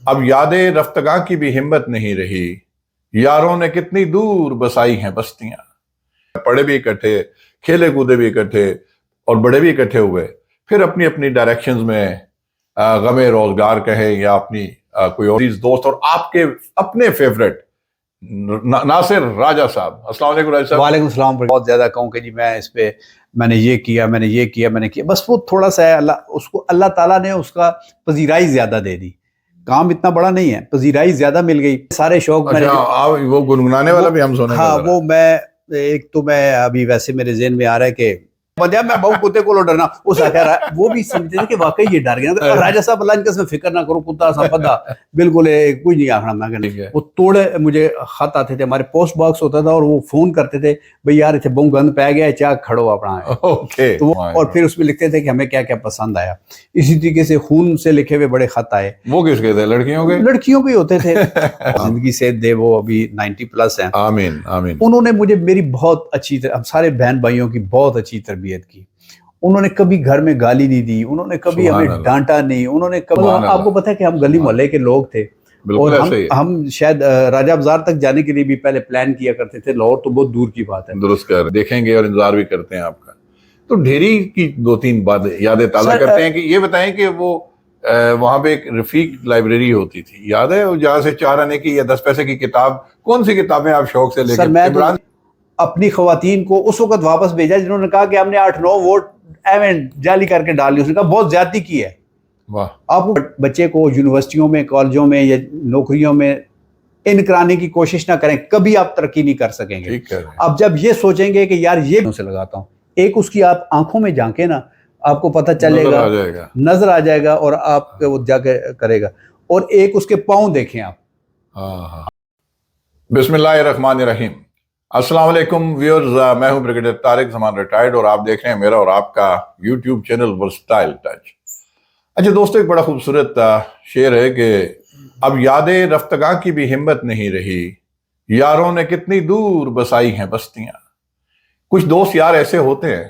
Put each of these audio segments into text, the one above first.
اب یادیں رفتگاں کی بھی ہمت نہیں رہی، یاروں نے کتنی دور بسائی ہیں بستیاں۔ پڑھے بھی اکٹھے، کھیلے کودے بھی اکٹھے اور بڑے بھی اکٹھے ہوئے، پھر اپنی اپنی ڈائریکشنز میں غم روزگار کہے یا اپنی کوئی اور دوست، اور آپ کے اپنے فیورٹ ناصر راجہ صاحب۔ السلام علیکم راجہ صاحب۔ وعلیکم السلام۔ بہت زیادہ کہوں کہ جی میں اس پہ میں نے یہ کیا، میں نے یہ کیا، میں نے کیا، بس وہ تھوڑا سا ہے، اللہ تعالیٰ نے اس کا پذیرائی زیادہ دے دی۔ کام اتنا بڑا نہیں ہے، پذیرائی زیادہ مل گئی۔ سارے شوق میں وہ گنگنانے والا بھی ہم سونے ہاں وہ میں ایک تو میں ابھی ویسے میرے ذہن میں آ رہا ہے کہ میں بہو کتے کو ڈرنا، اس وہ بھی سمجھتے تھے کہ واقعی یہ ڈر گیا۔ راجہ صاحب اللہ ان کا فکر نہ کرو، کتا سا پدا بالکل کوئی نہیں آخنا۔ میں وہ توڑے مجھے خط آتے تھے، ہمارے پوسٹ باکس ہوتا تھا اور وہ فون کرتے تھے بھئی یار اتنے بہت گند پہ گیا ہے، چاہ کھڑو اپنا۔ اور پھر اس میں لکھتے تھے کہ ہمیں کیا کیا پسند آیا۔ اسی طریقے سے خون سے لکھے ہوئے بڑے خط آئے۔ وہ کس کے تھے؟ لڑکیوں کے؟ لڑکیوں کے ہوتے تھے۔ زندگی سے دے، وہ ابھی 90+ ہیں۔ آمین آمین۔ انہوں نے مجھے میری بہت اچھی ہم سارے بہن بھائیوں کی بہت اچھی تربیت کی۔ انہوں نے کبھی گھر میں گالی نہیں دی، انہوں نے کبھی ہمیں ڈانٹا نہیں، انہوں نے کبھی، آپ کو پتہ ہے کہ ہم گلی محلے کے لوگ تھے اور ہم شاید راجہ بازار تک جانے کے لیے بھی پہلے پلان کیا کرتے تھے، لاہور تو بہت دور کی بات ہے۔ درست کر دیکھیں گے اور انتظار بھی کرتے ہیں آپ کا۔ تو ڈھیری کی 2-3 یادیں تازہ کرتے ہیں کہ یہ بتائیں کہ وہ وہاں پہ ایک رفیق لائبریری ہوتی تھی، یاد ہے؟ جہاں سے 4 آنے کی یا 10 پیسے کی کتاب، کون سی کتابیں آپ شوق سے لے کے؟ میں اپنی خواتین کو اس وقت واپس بھیجا جنہوں نے کہا کہ ہم نے 8-9 ووٹ جعلی کر کے ڈال لی۔ اس نے کہا بہت زیادتی کی ہے۔ آپ بچے کو یونیورسٹیوں میں، کالجوں میں یا نوکریوں میں ان کرانے کی کوشش نہ کریں، کبھی آپ ترقی نہیں کر سکیں گے۔ اب جب یہ سوچیں گے کہ یار یہ سے لگاتا ہوں، ایک اس کی آپ آنکھوں میں جھانکیں نا، آپ کو پتہ چلے گا، نظر آ جائے گا اور آپ وہ جا کے کرے گا۔ اور ایک اس کے پاؤں دیکھیں آپ۔ بسم اللہ الرحمن الرحیم۔ السلام علیکم ویورز، میں ہوں بریگیڈیئر طارق زمان ریٹائرڈ، اور آپ دیکھ رہے ہیں میرا اور آپ کا یوٹیوب چینل ورسٹائل ٹچ۔ اچھا دوستو، ایک بڑا خوبصورت شعر ہے کہ اب یادیں رفتگاں کی بھی ہمت نہیں رہی، یاروں نے کتنی دور بسائی ہیں بستیاں۔ کچھ دوست یار ایسے ہوتے ہیں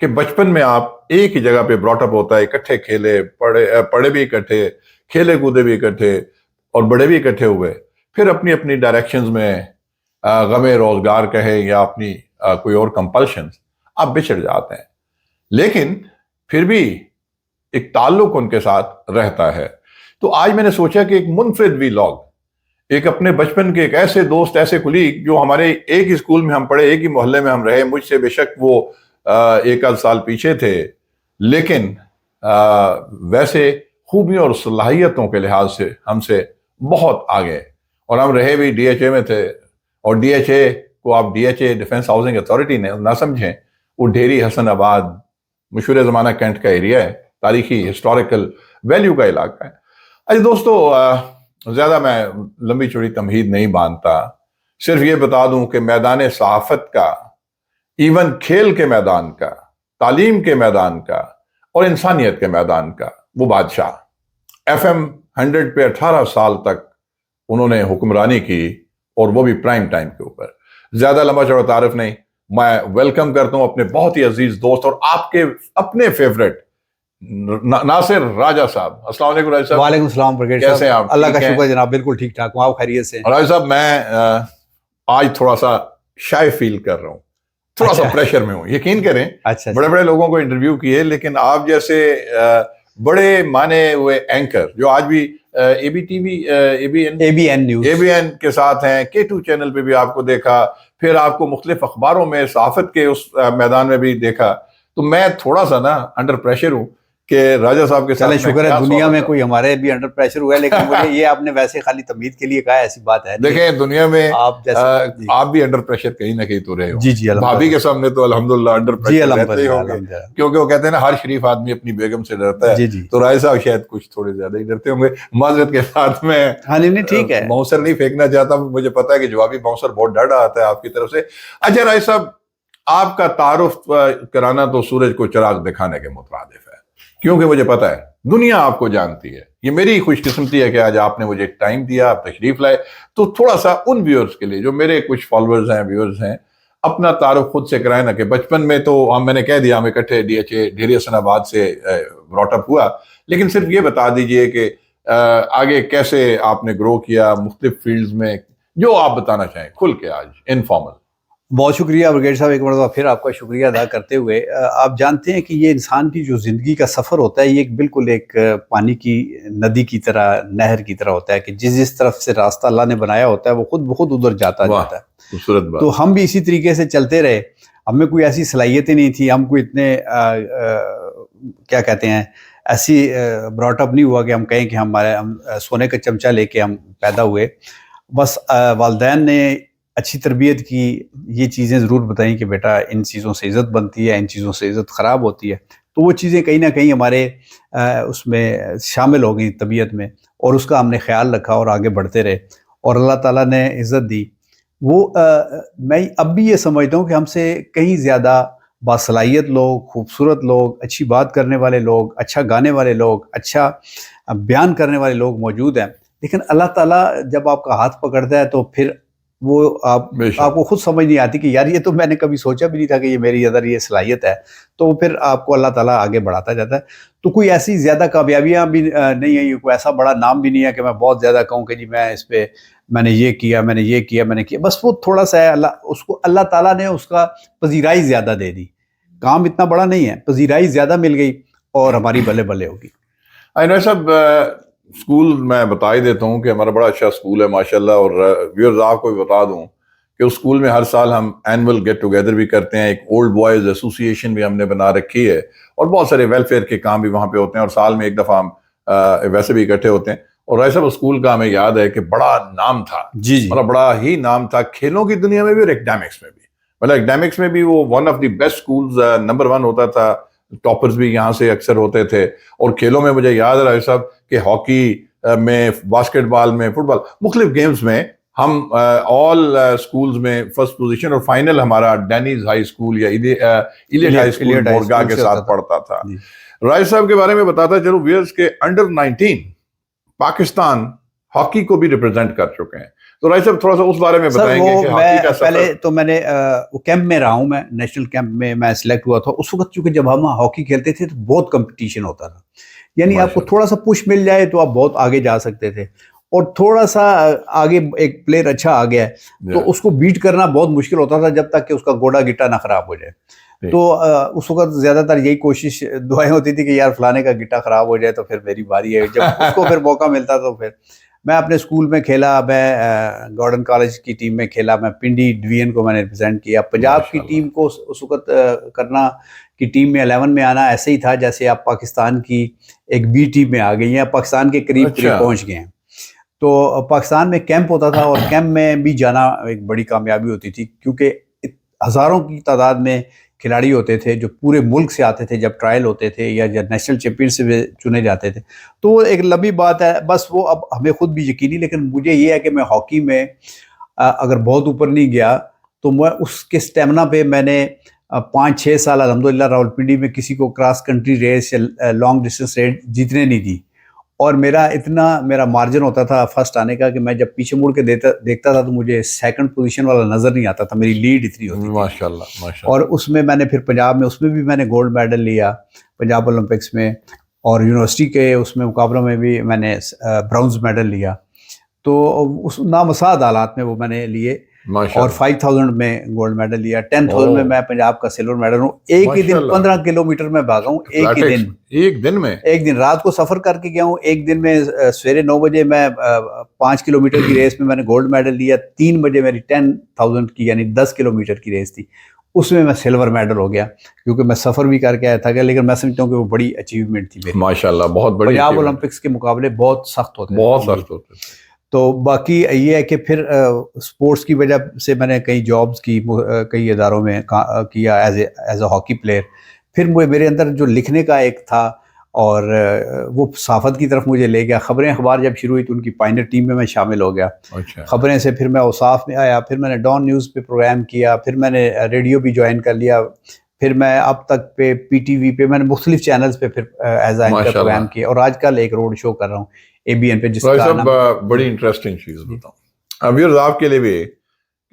کہ بچپن میں آپ ایک ہی جگہ پہ براٹ اپ ہوتا ہے، اکٹھے کھیلے، پڑھے بھی اکٹھے، کھیلے کودے بھی اکٹھے اور بڑے بھی اکٹھے ہوئے، پھر اپنی اپنی ڈائریکشنز میں غم روزگار کہے یا اپنی کوئی اور کمپلشنز، آپ بچھڑ جاتے ہیں، لیکن پھر بھی ایک تعلق ان کے ساتھ رہتا ہے۔ تو آج میں نے سوچا کہ ایک منفرد ویلاگ، ایک اپنے بچپن کے ایک ایسے دوست، ایسے کلیگ جو ہمارے ایک ہی اسکول میں ہم پڑھے، ایک ہی محلے میں ہم رہے، مجھ سے بے شک وہ 1 سال پیچھے تھے، لیکن ویسے خوبیوں اور صلاحیتوں کے لحاظ سے ہم سے بہت آگے، اور ہم رہے بھی ڈی ایچ اے میں تھے۔ اور ڈی ایچ اے کو آپ D H A defence housing authority نہ سمجھیں، وہ ڈھیری حسن آباد مشہور زمانہ کینٹ کا ایریا ہے، تاریخی ہسٹوریکل ویلیو کا علاقہ ہے۔ اچھا دوستو، زیادہ میں لمبی چوڑی تمہید نہیں باندھتا، صرف یہ بتا دوں کہ میدان صحافت کا، ایون کھیل کے میدان کا، تعلیم کے میدان کا اور انسانیت کے میدان کا وہ بادشاہ، FM 100 پہ 18 سال تک انہوں نے حکمرانی کی، اور وہ بھی پرائم ٹائم کے اوپر۔ زیادہ لمبا چوڑا تعارف نہیں، میں ویلکم کرتا ہوں اپنے بہت ہی عزیز دوست اور آپ کے اپنے فیورٹ ناصر راجہ صاحب۔ السلام علیکم راجہ صاحب۔ وعلیکم السلام بریگیڈیئر صاحب۔ کیسے ہیں آپ؟ اللہ کا شکر جناب، بالکل ٹھیک ٹھاک ہوں، آپ خیریت سے؟ راجہ صاحب میں آج تھوڑا سا شائع فیل کر رہا ہوں، تھوڑا سا پریشر میں ہوں، یقین کریں۔ بڑے بڑے لوگوں کو انٹرویو کیے، لیکن آپ جیسے بڑے مانے ہوئے اینکر جو آج بھی A B T V, A B N کے ساتھ ہیں، K2 چینل پہ بھی آپ کو دیکھا، پھر آپ کو مختلف اخباروں میں صحافت کے اس میدان میں بھی دیکھا، تو میں تھوڑا سا نا انڈر پریشر ہوں کہ راجہ صاحب کے ساتھ۔ شکر ہے دنیا میں کوئی ہمارے بھی انڈر پریشر ہوا ہے، لیکن مجھے یہ آپ نے ویسے خالی تمہید کے لیے کہا ہے، ایسی بات ہے دیکھیں دنیا میں آپ بھی انڈر پریشر کہیں نہ کہیں تو رہے ہو۔ جی بھابھی کے سامنے تو الحمدللہ انڈر پریشر رہتے ہی ہوں گے، کیونکہ وہ کہتے ہیں نا ہر شریف آدمی اپنی بیگم سے ڈرتا ہے، تو راجہ صاحب شاید کچھ تھوڑے زیادہ ہی ڈرتے ہوں گے۔ معذرت کے ساتھ میں ٹھیک ہے، باؤنسر نہیں پھینکنا چاہتا، مجھے پتا ہے کہ جوابی باؤنسر بہت ڈر رہا آتا ہے آپ کی طرف سے۔ اچھا راجہ صاحب، آپ کا تعارف کرانا تو سورج کو چراغ دکھانے کے مترادف ہے، کیونکہ مجھے پتا ہے دنیا آپ کو جانتی ہے۔ یہ میری خوش قسمتی ہے کہ آج آپ نے مجھے ٹائم دیا، آپ تشریف لائے، تو تھوڑا سا ان ویورز کے لیے جو میرے کچھ فالوورز ہیں، ویورز ہیں، اپنا تعارف خود سے کرائیں نا کہ بچپن میں تو میں نے کہہ دیا ہم اکٹھے ڈی ایچ اے ڈھیری حسن آباد سے براٹ اپ ہوا، لیکن صرف یہ بتا دیجئے کہ آگے کیسے آپ نے گرو کیا مختلف فیلڈز میں، جو آپ بتانا چاہیں کھل کے آج انفارمل. بہت شکریہ برگیڈ صاحب، ایک مرتبہ پھر آپ کا شکریہ ادا کرتے ہوئے. آپ جانتے ہیں کہ یہ انسان کی جو زندگی کا سفر ہوتا ہے یہ بالکل ایک پانی کی ندی کی طرح، نہر کی طرح ہوتا ہے کہ جس طرف سے راستہ اللہ نے بنایا ہوتا ہے وہ خود بخود ادھر جاتا ہے. خوبصورت بات. تو ہم بھی اسی طریقے سے چلتے رہے. ہمیں کوئی ایسی صلاحیتیں نہیں تھی، ہم کوئی اتنے کیا کہتے ہیں ایسی براٹ اپ نہیں ہوا کہ ہم کہیں کہ ہم سونے کا چمچہ لے کے ہم پیدا ہوئے. بس والدین نے اچھی تربیت کی، یہ چیزیں ضرور بتائیں کہ بیٹا ان چیزوں سے عزت بنتی ہے، ان چیزوں سے عزت خراب ہوتی ہے. تو وہ چیزیں کہیں نہ کہیں ہمارے اس میں شامل ہو گئیں طبیعت میں، اور اس کا ہم نے خیال رکھا اور آگے بڑھتے رہے اور اللہ تعالیٰ نے عزت دی. وہ میں اب بھی یہ سمجھتا ہوں کہ ہم سے کہیں زیادہ باصلاحیت لوگ، خوبصورت لوگ، اچھی بات کرنے والے لوگ، اچھا گانے والے لوگ، اچھا بیان کرنے والے لوگ موجود ہیں. لیکن اللہ تعالیٰ جب آپ کا ہاتھ پکڑتا ہے تو پھر وہ آپ کو خود سمجھ نہیں آتی کہ یار یہ تو میں نے کبھی سوچا بھی نہیں تھا کہ یہ میری اندر یہ صلاحیت ہے. تو پھر آپ کو اللہ تعالیٰ آگے بڑھاتا جاتا ہے. تو کوئی ایسی زیادہ کامیابیاں بھی نہیں ہیں، کوئی ایسا بڑا نام بھی نہیں ہے کہ میں بہت زیادہ کہوں کہ جی میں اس پہ میں نے یہ کیا، میں نے یہ کیا، میں نے کیا. بس وہ تھوڑا سا ہے، اس کو اللہ تعالیٰ نے اس کا پذیرائی زیادہ دے دی. کام اتنا بڑا نہیں ہے، پذیرائی زیادہ مل گئی اور ہماری بلے بلے ہوگی. انور صاحب، اسکول میں بتا ہی دیتا ہوں کہ ہمارا بڑا اچھا اسکول ہے ماشاءاللہ، اور ویورز آپ کو بھی بتا دوں کہ اس اسکول میں ہر سال ہم اینول گیٹ ٹوگیدر بھی کرتے ہیں. ایک اولڈ بوائز ایسوسی ایشن بھی ہم نے بنا رکھی ہے، اور بہت سارے ویلفیئر کے کام بھی وہاں پہ ہوتے ہیں، اور سال میں ایک دفعہ ہم ویسے بھی اکٹھے ہوتے ہیں. اور ایسا اسکول کا ہمیں یاد ہے کہ بڑا نام تھا، مطلب بڑا ہی نام تھا کھیلوں کی دنیا میں بھی اور اکیڈیمکس میں بھی. مطلب اکیڈیمکس میں بھی وہ one of the best schools, number 1 ہوتا تھا. ٹاپرز بھی یہاں سے اکثر ہوتے تھے. اور کھیلوں میں مجھے یاد رہا صاحب کہ ہاکی میں، باسکٹ بال میں، فٹ بال، مختلف گیمز میں ہم آل اسکولز میں فرسٹ پوزیشن، اور فائنل ہمارا ڈینیز ہائی اسکول یا ایلیٹ ہائی اسکول مورگا کے ساتھ پڑھتا تھا. رائے صاحب کے بارے میں بتاتا چلو ویئرز کے انڈر 19 پاکستان ہاکی کو بھی ریپرزینٹ کر چکے ہیں. تو رائے صاحب تھوڑا سا اس بارے میں بتائیں گے کہ ہاکی کا سفر. پہلے تو میں نے کیمپ میں رہا ہوں، میں نیشنل کیمپ میں میں سلیکٹ ہوا تھا. اس وقت چونکہ جب ہم ہاکی کھیلتے تھے تو بہت کمپٹیشن ہوتا تھا، یعنی آپ کو تھوڑا سا پش مل جائے تو آپ بہت آگے جا سکتے تھے، اور تھوڑا سا آگے ایک پلیئر اچھا آ گیا ہے تو اس کو بیٹ کرنا بہت مشکل ہوتا تھا جب تک کہ اس کا گوڑا گٹا نہ خراب ہو جائے. تو اس وقت زیادہ تر یہی کوشش دعائیں ہوتی تھی کہ یار فلانے کا گٹا خراب ہو جائے تو پھر میری باری ہے. جب اس کو پھر موقع ملتا تو پھر میں اپنے اسکول میں کھیلا، میں گارڈن کالج کی ٹیم میں کھیلا، میں پنڈی ڈویژن کو میں نے ریپرزینٹ کیا. پنجاب کی ٹیم کو اس وقت کرنا کہ ٹیم میں 11 میں آنا ایسے ہی تھا جیسے آپ پاکستان کی ایک بی ٹیم میں آ گئی ہیں، پاکستان کے قریب پہنچ گئے ہیں. تو پاکستان میں کیمپ ہوتا تھا، اور کیمپ میں بھی جانا ایک بڑی کامیابی ہوتی تھی کیونکہ ہزاروں کی تعداد میں کھلاڑی ہوتے تھے جو پورے ملک سے آتے تھے جب ٹرائل ہوتے تھے یا جب نیشنل چیمپئن سے چنے جاتے تھے. تو وہ ایک لمبی بات ہے، بس وہ اب ہمیں خود بھی یقینی. لیکن مجھے یہ ہے کہ میں ہاکی میں اگر بہت اوپر نہیں گیا تو میں اس کے سٹیمنا پہ میں نے 5-6 سال الحمدللہ راولپنڈی میں کسی کو کراس کنٹری ریس یا لانگ ڈسٹینس ریس جیتنے نہیں دی. اور میرا مارجن ہوتا تھا فرسٹ آنے کا کہ میں جب پیچھے مڑ کے دیکھتا تھا تو مجھے سیکنڈ پوزیشن والا نظر نہیں آتا تھا، میری لیڈ اتنی ہوتی تھی. ماشاءاللہ. اور اس میں میں نے پھر پنجاب میں اس میں بھی میں نے گولڈ میڈل لیا پنجاب اولمپکس میں، اور یونیورسٹی کے اس میں مقابلوں میں بھی میں نے برونز میڈل لیا. تو اس نامساعد حالات میں وہ میں نے لیے، اور 5000 میں گولڈ میڈل لیا. 10000 میں پنجاب کا سلور میڈل ہوں. ایک ہی دن 15 کلومیٹر میں بھاگا ہوں، ایک دن رات کو سفر کر کے گیا ہوں. ایک دن میں سویرے 9 بجے میں 5 کلومیٹر کی ریس میں نے گولڈ میڈل لیا. 3 بجے میری 10000 کی یعنی 10 کلومیٹر کی ریس تھی، اس میں سلور میڈل ہو گیا کیونکہ میں سفر بھی کر کے آیا تھا. لیکن میں سمجھتا ہوں کہ وہ بڑی اچیومنٹ تھی میری ماشاءاللہ، بہت بڑی. پنجاب اولمپکس کے مقابلے بہت سخت ہوتے تھے. تو باقی یہ ہے کہ پھر اسپورٹس کی وجہ سے میں نے کئی جابز کی، کئی اداروں میں کیا ایز اے ہاکی پلیئر. پھر میرے اندر جو لکھنے کا ایک تھا اور وہ صحافت کی طرف مجھے لے گیا. خبریں اخبار جب شروع ہوئی تو ان کی پائنر ٹیم میں شامل ہو گیا. خبریں سے پھر میں اوصاف میں آیا، پھر میں نے ڈان نیوز پہ پروگرام کیا، پھر میں نے ریڈیو بھی جوائن کر لیا. پھر میں اب تک پہ پی ٹی وی پہ میں نے مختلف چینلز پہ پھر ایز اے اینکر پروگرام کیا، اور آج کل ایک روڈ شو کر رہا ہوں ABN پہ جس کا نام. بڑی انٹرسٹنگ چیز بتاؤں ویورز آپ کے لیے بھی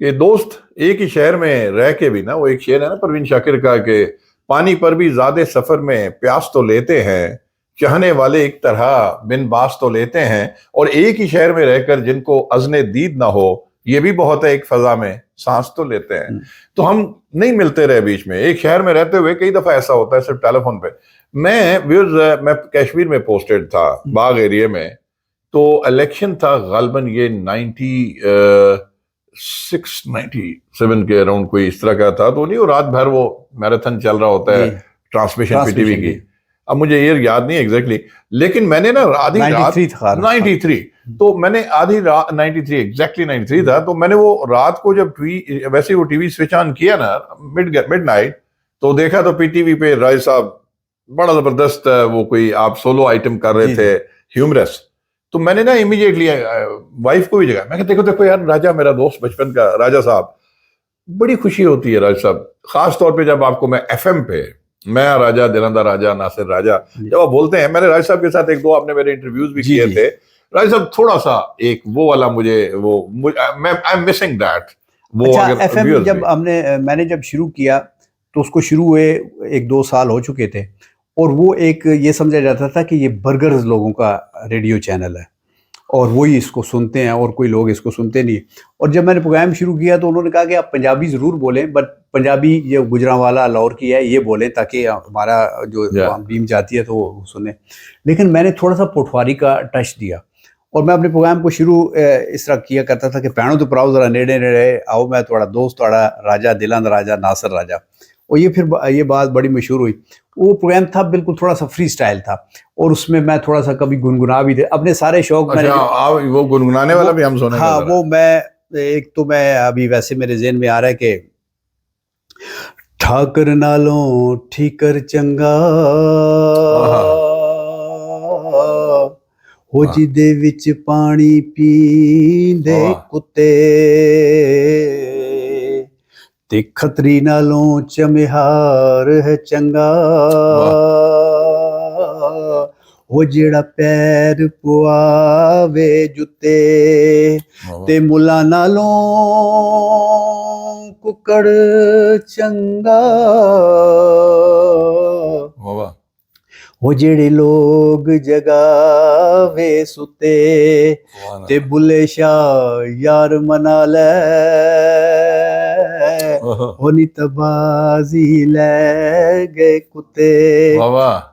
کہ دوست ایک ہی شہر میں رہ کے بھی نا، وہ ایک شعر ہے نا پروین شاکر کا کہ پانی پر بھی زیادہ سفر میں پیاس تو لیتے ہیں، چاہنے والے ایک طرح بن باس تو لیتے ہیں، اور ایک ہی شہر میں رہ کر جن کو اذن دید نہ ہو یہ بھی بہت ہے، ایک فضا میں سانس تو لیتے ہیں۔ تو ہم نہیں ملتے رہے بیچ میں، ایک شہر میں رہتے ہوئے کئی دفعہ ایسا ہوتا ہے صرف ٹیلی فون پہ۔ میں کشمیر میں پوسٹڈ تھا، باغ ایریے میں، تو الیکشن تھا غالباً یہ 97 کے اراؤنڈ کوئی اس طرح کا تھا، تو نہیں وہ رات بھر وہ میراتھن چل رہا ہوتا ہے ٹرانسمیشن پی ٹی وی کی، اب مجھے یہ یاد نہیں ایگزیکٹلی، لیکن میں نے نا آدھی رات 93 تو میں نے آدھی رات 93 ایگزیکٹلی 93 تھا، تو میں نے وہ رات کو جب ویسے وہ ٹی وی سوئچ آن کیا نا مڈ نائٹ، تو دیکھا تو پی ٹی وی پہ رائے صاحب بڑا زبردست وہ کوئی آپ سولو آئٹم کر رہے تھے ہیومرس، تو میں نے نا امیڈیٹلی وائف کو بھی جگہ، میں کہ دیکھو یار راجہ میرا دوست بچپن کا راجہ صاحب، بڑی خوشی ہوتی ہے راجہ صاحب، خاص طور پہ جب آپ کو میں ایف ایم پہ میں راجہ دلندہ راجہ ناصر راجہ جب آپ بولتے ہیں، میں نے راجہ صاحب کے ساتھ ایک دو آپ نے میرے انٹرویوز بھی کیے تھے، راجہ صاحب تھوڑا سا ایک وہ والا مجھے وہ میں آئی ایم مسنگ دیٹ وہ ایف ایم جب میں نے جب شروع کیا تو اس کو شروع ہوئے 1-2 سال ہو چکے تھے، اور وہ ایک یہ سمجھا جاتا تھا کہ یہ برگرز لوگوں کا ریڈیو چینل ہے اور وہی اس کو سنتے ہیں اور کوئی لوگ اس کو سنتے نہیں۔ اور جب میں نے پروگرام شروع کیا تو انہوں نے کہا کہ آپ پنجابی ضرور بولیں، بٹ پنجابی یہ گجرانوالہ لاہور کی ہے یہ بولیں تاکہ ہمارا جو بیم جاتی ہے تو وہ سنیں۔ لیکن میں نے تھوڑا سا پٹواری کا ٹچ دیا، اور میں اپنے پروگرام کو شروع اس طرح کیا کرتا تھا کہ پینوں تو پراؤ ذرا نیڑے نیڑے آؤ، میں تھوڑا دوست تھوڑا راجہ دلند راجہ ناصر راجہ، اور یہ پھر یہ بات بڑی مشہور ہوئی۔ وہ پروگرام تھا بالکل تھوڑا سا فری سٹائل تھا، اور اس میں میں تھوڑا سا کبھی گنگنا بھی تھے اپنے سارے شوق میں۔ وہ گنگنانے والا بھی ہم سنیں گے؟ ہاں وہ میں ایک تو میں ابھی ویسے میرے ذہن میں آ رہا ہے کہ ٹھاکر نالوں ٹھیکر چنگا ہو جی دے وچ پانی پیندے کتے تے کھتری نالوں چمہار ہے چنگا وہ جڑا پیر پواوے جتے تے ملا نالوں ککڑ چنگا وہ جڑے لوگ جگاوے ستے تے بلے شاہ یار منا لے ہونی تبازی لے گئے کتے۔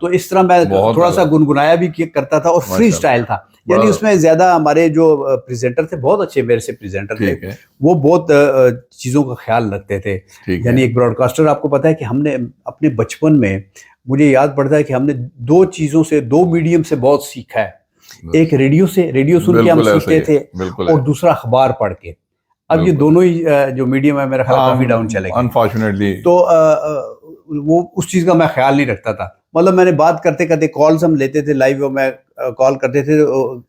تو اس طرح میں تھوڑا سا گنگنایا بھی کرتا تھا، اور فری سٹائل تھا، یعنی اس میں زیادہ ہمارے جو پریزنٹر تھے بہت اچھے میرے سے پریزنٹر تھے، وہ بہت چیزوں کا خیال رکھتے تھے۔ یعنی ایک براڈ کاسٹر، آپ کو پتا ہے کہ ہم نے اپنے بچپن میں، مجھے یاد پڑتا ہے کہ ہم نے 2 چیزوں سے 2 میڈیم سے بہت سیکھا ہے، ایک ریڈیو سے، ریڈیو سن کے ہم سیکھتے تھے، اور دوسرا اخبار پڑھ کے۔ اب یہ دونوں ہی جو میڈیم ہے میرا خیال کافی ڈاؤن چلے گا انفارچونیٹلی، تو وہ اس چیز کا میں خیال نہیں رکھتا تھا۔ مطلب میں نے بات کرتے کرتے کالز ہم لیتے تھے لائیو، میں کال کرتے تھے،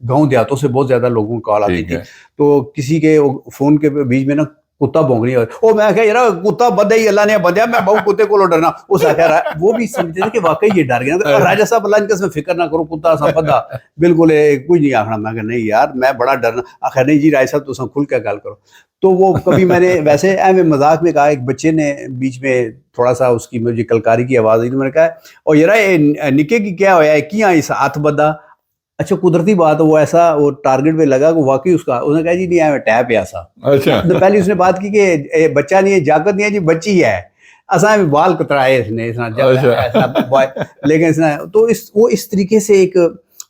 گاؤں دیہاتوں سے بہت زیادہ لوگوں کی کال آتی تھی، تو کسی کے فون کے بیچ میں نا کتا بھونکنے، او میں کہا یار کتا بدے ہی اللہ نے بدیا، میں بہو کتے کو ڈرنا، اس آخر وہ بھی سمجھتے تھے کہ واقعی یہ ڈر گیا۔ راجہ صاحب اللہ ان کا فکر نہ کرو، کتا سا بدا بالکل کچھ نہیں آخنا۔ میں کہا نہیں یار میں بڑا ڈرنا، آخر نہیں جی راجہ صاحب تو کھل کے گل کرو۔ تو وہ کبھی میں نے ویسے مذاق میں کہا، ایک بچے نے بیچ میں تھوڑا سا اس کی مجھے کلکاری کی آواز آئی، تو میں نے کہا اور یار نکے کی کیا ہوا ہے کیا اس ہاتھ بدا؟ اچھا قدرتی بات ہے، وہ ایسا وہ ٹارگٹ پہ لگا کہ واقعی اس کا، اس نے کہا جی نہیں ہے ٹیپ ہے ایسا۔ تو پہلے اس نے بات کی کہ بچہ نہیں ہے، جاگت نہیں ہے جی، بچی ہے، اساں بال کترائے اس نے، لیکن اس نے تو وہ اس طریقے سے ایک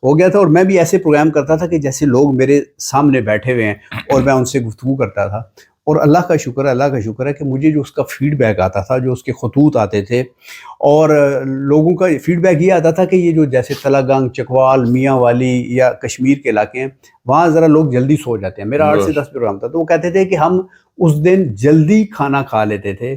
ہو گیا تھا۔ اور میں بھی ایسے پروگرام کرتا تھا کہ جیسے لوگ میرے سامنے بیٹھے ہوئے ہیں اور میں ان سے گفتگو کرتا تھا، اور اللہ کا شکر ہے کہ مجھے جو اس کا فیڈ بیک آتا تھا، جو اس کے خطوط آتے تھے، اور لوگوں کا فیڈ بیک یہ آتا تھا کہ یہ جو جیسے تلا گنگ، چکوال، میاں والی یا کشمیر کے علاقے ہیں، وہاں ذرا لوگ جلدی سو جاتے ہیں۔ میرا 8 سے 10 پروگرام تھا، تو وہ کہتے تھے کہ ہم اس دن جلدی کھانا کھا لیتے تھے،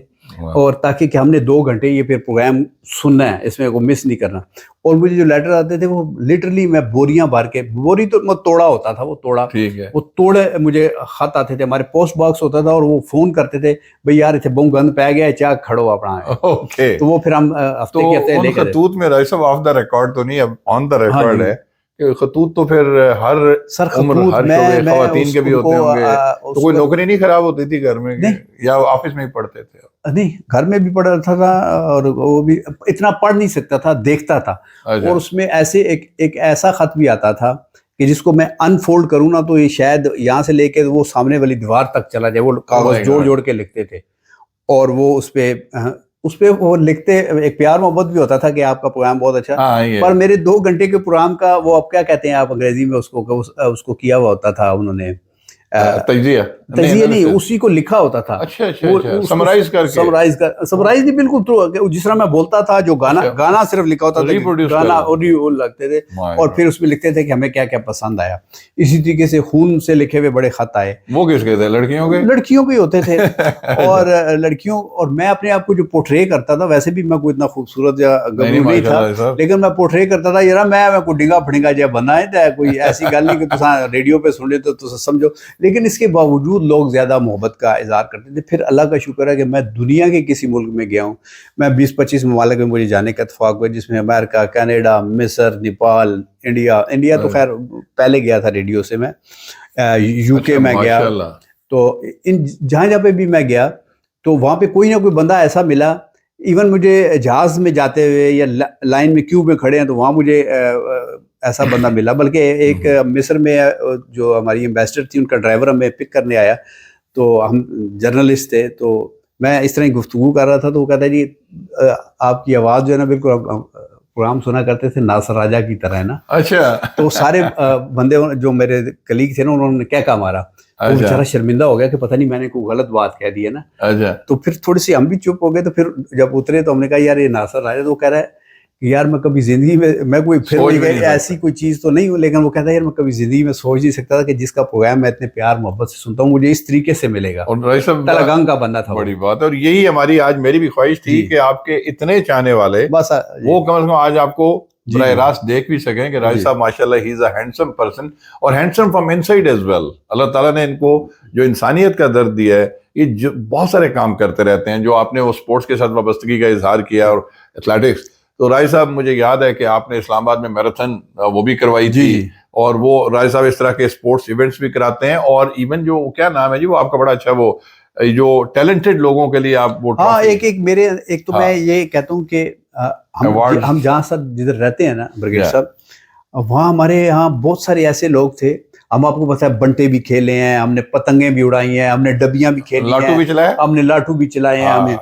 اور تاکہ کہ ہم نے 2 گھنٹے یہ پھر پروگرام سننا ہے، اس میں کو مس نہیں کرنا۔ اور مجھے جو لیٹر آتے تھے وہ لٹرلی میں بوریاں بھر کے، بوری تو توڑا ہوتا تھا، وہ توڑے مجھے خط آتے تھے، ہمارے پوسٹ باکس ہوتا تھا، اور وہ فون کرتے تھے بھئی یار اتنے بہت گند پہ گیا ہے، چاہ کھڑو اپنا۔ تو وہ پھر ہم ہفتے کے ہفتے لے کے خطوط میں رائے صاحب آف دا ریکارڈ تو نہیں، اب آن دا ریکارڈ ہے کہ خطوط تو پھر ہر عمر ہر شعبے خواتین کے بھی ہوتے ہوں گے، تو کوئی نوکری نہیں خراب ہوتی تھی گھر میں یا آفس میں ہی پڑھتے تھے؟ نہیں گھر میں بھی پڑھتا تھا اور وہ بھی اتنا پڑھ نہیں سکتا تھا, دیکھتا تھا. اور اس میں ایسے ایک ایسا خط بھی آتا تھا کہ جس کو میں انفولڈ کروں نا تو یہ شاید یہاں سے لے کے وہ سامنے والی دیوار تک چلا جائے. وہ کاغذ جوڑ جوڑ کے لکھتے تھے اور وہ اس پہ وہ لکھتے, ایک پیار محبت بھی ہوتا تھا کہ آپ کا پروگرام بہت اچھا. پر میرے 2 گھنٹے کے پروگرام کا وہ آپ کیا کہتے ہیں آپ انگریزی میں اس کو کیا ہوا ہوتا تھا انہوں نے, تجزیہ نہیں, اسی کو لکھا ہوتا تھا. سمرائز نہیں, بالکل جس طرح میں بولتا تھا, جو گانا صرف لکھا ہوتا تھا, گانا لگتے تھے اور پھر اس میں لکھتے تھے کہ ہمیں کیا کیا پسند آیا. اسی طریقے سے خون سے لکھے ہوئے بڑے خط آئے. وہ کس کے تھے؟ لڑکیوں کے ہی ہوتے تھے. اور لڑکیوں, اور میں اپنے آپ کو جو پورٹرے کرتا تھا, ویسے بھی میں کوئی اتنا خوبصورت یا گبرو نہیں تھا, لیکن میں پورٹرے کرتا تھا یار میں کوئی ڈنگا پھڑنگا جہاں بننا ہے, کوئی ایسی گل نہیں کہ ریڈیو پہ سن لے تو سمجھو. لیکن اس کے باوجود لوگ زیادہ محبت کا اظہار کرتے تھے. پھر اللہ کا شکر ہے کہ میں دنیا کے کسی ملک میں گیا ہوں, میں 20-25 ممالک میں مجھے جانے کا اتفاق ہوا, جس میں امریکہ, کینیڈا, مصر, نیپال, انڈیا تو خیر پہلے گیا تھا ریڈیو سے, میں یو کے میں گیا. تو جہاں پہ بھی میں گیا تو وہاں پہ کوئی نہ کوئی بندہ ایسا ملا. ایون مجھے جہاز میں جاتے ہوئے یا لائن میں کیو میں کھڑے ہیں تو وہاں مجھے ایسا بندہ ملا. بلکہ ایک مصر میں جو ہماری ایمبیسڈر تھی, ان کا ڈرائیور ہمیں پک کرنے آیا, تو ہم جرنلسٹ تھے, تو میں اس طرح گفتگو کر رہا تھا تو وہ کہتا ہے جی آپ کی آواز جو ہے نا بالکل پروگرام سنا کرتے تھے ناصر راجہ کی طرح ہے نا. اچھا. تو سارے بندے جو میرے کلیگ تھے نا, انہوں نے کیا کہا مارا, وہ بیچارہ شرمندہ ہو گیا کہ پتہ نہیں میں نے کوئی غلط بات کہہ دی ہے نا. تو پھر تھوڑی سی ہم بھی چپ ہو گئے. تو پھر جب اترے تو ہم نے کہا یار یہ ناصر راجہ, تو وہ کہہ رہا ہے یار میں کبھی زندگی میں کوئی پھر ایسی کوئی چیز تو نہیں ہوں, لیکن وہ کہتا ہے یار میں کبھی زندگی میں سوچ نہیں سکتا تھا کہ جس کا پروگرام میں اتنے پیار محبت سے سنتا ہوں مجھے اس طریقے سے ملے گا. اور تلگنگ کا بندہ تھا. بڑی بات. اور یہی ہماری آج میری بھی خواہش تھی کہ آپ کے اتنے چاہنے والے بس وہ کم از کم آج آپ کو براہ راست دیکھ بھی سکیں کہ راجہ صاحب ماشاءاللہ he is a handsome person, اور handsome from inside as well. اللہ تعالیٰ نے ان کو جو انسانیت کا درد دیا ہے, یہ بہت سارے کام کرتے رہتے ہیں. جو آپ نے وہ اسپورٹس کے ساتھ وابستگی کا اظہار کیا اور ایتھلیٹکس, تو راجہ صاحب مجھے یاد ہے کہ آپ نے اسلام آباد میں میراتھن وہ بھی کروائی تھی, اور وہ راجہ صاحب اس طرح کے اسپورٹس ایونٹس بھی کراتے ہیں. اور ایون جو کیا نام ہے جی وہ آپ کا بڑا اچھا, وہ جو ٹیلنٹڈ لوگوں کے لیے آپ وہ ایک تو میں یہ کہتا ہوں کہ ہم جہاں سب جدھر رہتے ہیں نا برگیڈ صاحب, وہاں ہمارے یہاں بہت سارے ایسے لوگ تھے. ہم آپ کو پتہ ہے بنٹے بھی کھیلے ہیں, ہم نے پتنگیں بھی اڑائی ہیں, ہم نے ڈبیاں بھی کھیلی ہیں, ہم نے لاٹو بھی چلائے ہیں ہمیں.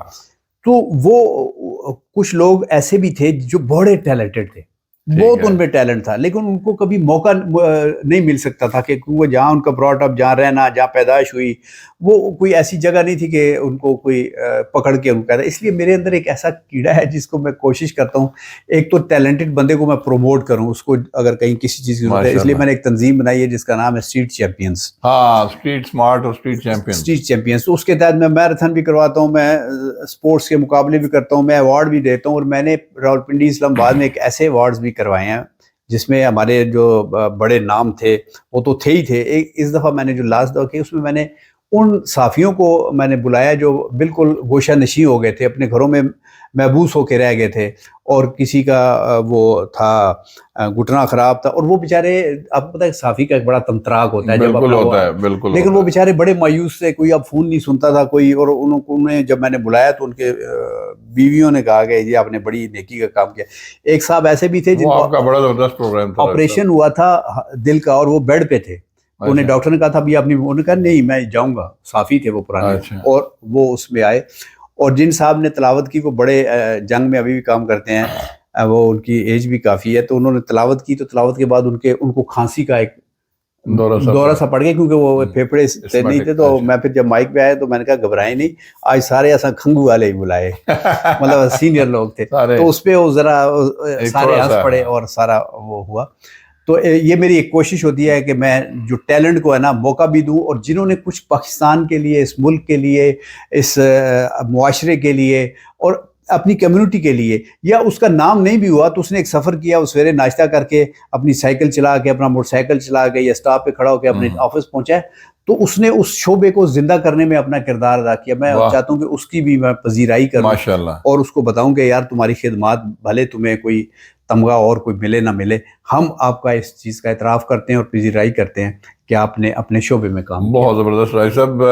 تو وہ کچھ لوگ ایسے بھی تھے جو بڑے ٹیلنٹڈ تھے, بہت ان میں ٹیلنٹ تھا, لیکن ان کو کبھی موقع نہیں مل سکتا تھا کہ وہ جہاں ان کا براٹ اپ, جہاں رہنا, جہاں پیدائش ہوئی, وہ کوئی ایسی جگہ نہیں تھی کہ ان کو کوئی پکڑ کے ان کا. اس لیے میرے اندر ایک ایسا کیڑا ہے جس کو میں کوشش کرتا ہوں ایک تو ٹیلنٹڈ بندے کو میں پروموٹ کروں, اس کو اگر کہیں کسی چیز کی ضرورت ہے. اس لیے میں نے ایک تنظیم بنائی ہے جس کا نام ہے اسٹریٹ چیمپئنز. اسٹریٹ اسمارٹ اور اسٹریٹ چیمپئنز. تو اس کے تحت میں میراتھن بھی کرواتا ہوں, میں اسپورٹس کے مقابلے بھی کرتا ہوں, میں ایوارڈ بھی دیتا ہوں. اور میں نے راولپنڈی اسلام آباد میں ایک ایسے ایوارڈز بھی کروائے ہیں جس میں ہمارے جو بڑے نام تھے وہ تو تھے ہی تھے. اس دفعہ میں نے جو لاسٹ دفعہ کی اس میں نے ان صحافیوں کو میں نے بلایا جو بالکل گوشہ نشیں ہو گئے تھے, اپنے گھروں میں محبوس ہو کے رہ گئے تھے, اور کسی کا وہ تھا گھٹنا خراب تھا, اور وہ بیچارے, آپ کو پتہ ہے صحافی کا ایک بڑا تنتراک ہوتا ہے جب اپنا, لیکن وہ بیچارے بڑے مایوس تھے, کوئی اب فون نہیں سنتا تھا کوئی. اور انہیں جب میں نے بلایا تو ان کے بیویوں نے کہا کہ یہ آپ نے بڑی نیکی کا کام کیا. ایک صاحب ایسے بھی تھے جن کو آپریشن ہوا تھا دل کا, اور وہ بیڈ پہ تھے. انہیں ڈاکٹر نے کہا تھا ابھی آپ نے, انہوں نے کہا نہیں میں جاؤں گا. صحافی تھے وہ پرانے, اور وہ اس میں آئے. اور جن صاحب نے تلاوت کی وہ بڑے جنگ میں ابھی بھی کام کرتے ہیں, وہ ان کی ایج بھی کافی ہے, تو انہوں نے تلاوت کی. تو تلاوت کے بعد ان کو کھانسی کا ایک دورہ سا پڑ گیا, کیونکہ وہ پھیپھڑے نہیں تھے. تو میں پھر جب مائک پہ آیا تو میں نے کہا گھبرائیں نہیں, آج سارے ایسا کھنگو والے ہی بلائے, مطلب سینئر لوگ تھے. تو اس پہ وہ ذرا سارے ہنس پڑے اور سارا وہ ہوا. تو یہ میری ایک کوشش ہوتی ہے کہ میں جو ٹیلنٹ کو ہے نا موقع بھی دوں, اور جنہوں نے کچھ پاکستان کے لیے, اس ملک کے لیے, اس معاشرے کے لیے اور اپنی کمیونٹی کے لیے, یا اس کا نام نہیں بھی ہوا تو اس نے ایک سفر کیا, وہ سویرے ناشتہ کر کے اپنی سائیکل چلا کے, اپنا موٹر سائیکل چلا کے, یا اسٹاپ پہ کھڑا ہو کے اپنے آفس پہنچا ہے, تو اس نے اس شعبے کو زندہ کرنے میں اپنا کردار ادا کیا. میں چاہتا ہوں کہ اس کی بھی میں پذیرائی کروں اور اس کو بتاؤں کہ یار تمہاری خدمات, بھلے تمہیں کوئی تمغہ اور کوئی ملے نہ ملے, ہم آپ کا اس چیز کا اعتراف کرتے ہیں اور پذیرائی کرتے ہیں کہ آپ نے اپنے شعبے میں کام کیا. بہت زبردست راجہ صاحب.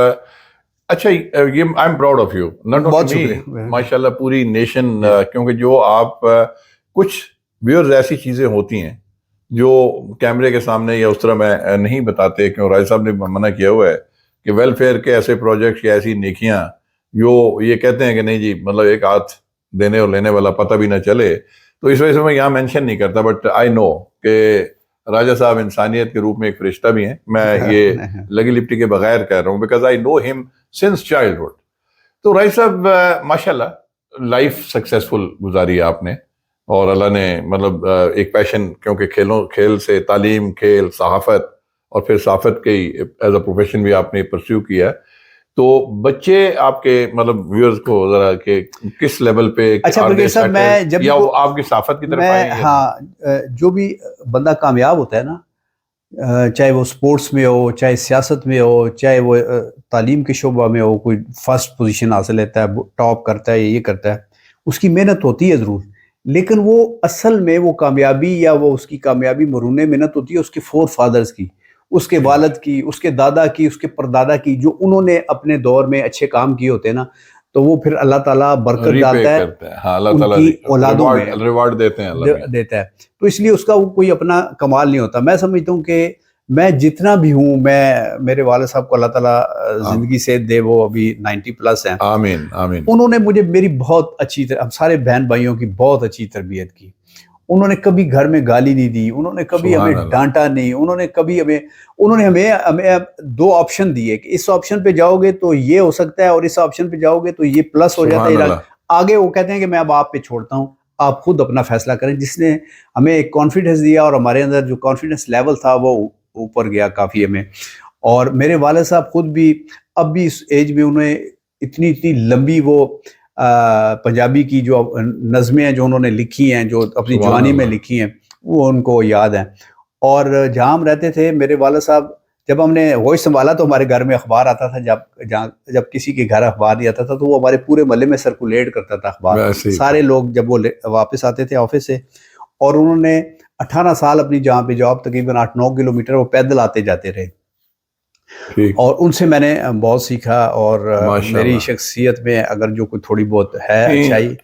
اچھا یہ I am proud of you, not only می، ماشاء اللہ پوری نیشن، کیونکہ جو آپ کچھ ویورز ایسی چیزیں ہوتی ہیں جو کیمرے کے سامنے یا اس طرح میں نہیں بتاتے، کیوں راج صاحب نے منع کیا ہوا ہے کہ ویلفیئر کے ایسے پروجیکٹس یا ایسی نیکیاں جو یہ کہتے ہیں کہ نہیں جی مطلب ایک ہاتھ دینے اور لینے والا پتہ بھی نہ چلے، تو اس وجہ سے میں یہاں مینشن نہیں کرتا، بٹ آئی نو کہ راجہ صاحب انسانیت کے روپ میں ایک فرشتہ بھی ہیں، میں یہ لگی لپٹی کے بغیر کہہ رہا ہوں، بیکاز آئی نو ہم سنس چائلڈہڈ۔ تو راج صاحب ماشاءاللہ لائف سکسیسفل گزاری آپ نے، اور اللہ نے مطلب ایک پیشن، کیونکہ کھیل سے تعلیم، کھیل، صحافت، اور پھر صحافت کے ایز اے پروفیشن بھی آپ نے پرسیو کیا، تو بچے آپ کے مطلب ویورز کو ذرا کہ کس لیول پہ، اچھا برگیڈ صاحب میں جب یا وہ آپ کی صحافت کی طرف آئے ہیں؟ ہاں، جو بھی بندہ کامیاب ہوتا ہے نا، چاہے وہ سپورٹس میں ہو، چاہے سیاست میں ہو، چاہے وہ تعلیم کے شعبہ میں ہو، کوئی فرسٹ پوزیشن حاصل لیتا ہے، ٹاپ کرتا ہے، یہ کرتا ہے، اس کی محنت ہوتی ہے ضرور، لیکن وہ اصل میں وہ کامیابی یا وہ اس کی کامیابی مرہون محنت ہوتی ہے اس کے فور فادرز کی، اس کے والد کی، اس کے دادا کی، اس کے پردادا کی، جو انہوں نے اپنے دور میں اچھے کام کیے ہوتے ہیں نا، تو وہ پھر اللہ تعالیٰ برکت ڈالتا ہے، ان کی اولادوں میں ریوارڈ دیتے ہیں، دیتا ہے، تو اس لیے اس کا کوئی اپنا کمال نہیں ہوتا۔ میں سمجھتا ہوں کہ میں جتنا بھی ہوں، میرے والد صاحب کو اللہ تعالیٰ زندگی سے دے، وہ ابھی 90+ ہیں، آمین آمین، انہوں نے مجھے میری بہت اچھی ہم سارے بہن بھائیوں کی بہت اچھی تربیت کی، انہوں نے کبھی گھر میں گالی نہیں دی، انہوں نے کبھی ہمیں ڈانٹا نہیں، انہوں نے کبھی ہمیں 2 آپشن دیے کہ اس آپشن پہ جاؤ گے تو یہ ہو سکتا ہے، اور اس آپشن پہ جاؤ گے تو یہ پلس ہو جاتا ہے، آگے وہ کہتے ہیں کہ میں اب آپ پہ چھوڑتا ہوں، آپ خود اپنا فیصلہ کریں، جس نے ہمیں ایک کانفیڈنس دیا، اور ہمارے اندر جو کانفیڈنس لیول تھا وہ اوپر گیا کافی ہمیں۔ اور میرے والد صاحب خود بھی اب بھی اس ایج میں انہیں اتنی لمبی وہ پنجابی کی جو نظمیں ہیں جو انہوں نے لکھی ہیں، جو اپنی جوانی میں لکھی ہیں، وہ ان کو یاد ہیں۔ اور جہاں ہم رہتے تھے، میرے والد صاحب جب ہم نے ہوش سنبھالا تو ہمارے گھر میں اخبار آتا تھا، جب کسی کے گھر اخبار نہیں آتا تھا تو وہ ہمارے پورے محلے میں سرکولیٹ کرتا تھا اخبار، سارے لوگ جب وہ واپس آتے تھے آفس سے، اور انہوں نے 18 سال اپنی جہاں پہ جاب تقریباً 8-9 کلومیٹر وہ پیدل آتے جاتے رہے، اور ان سے میں نے بہت سیکھا، اور میری شخصیت میں اگر جو کوئی تھوڑی بہت ہے اچھائی،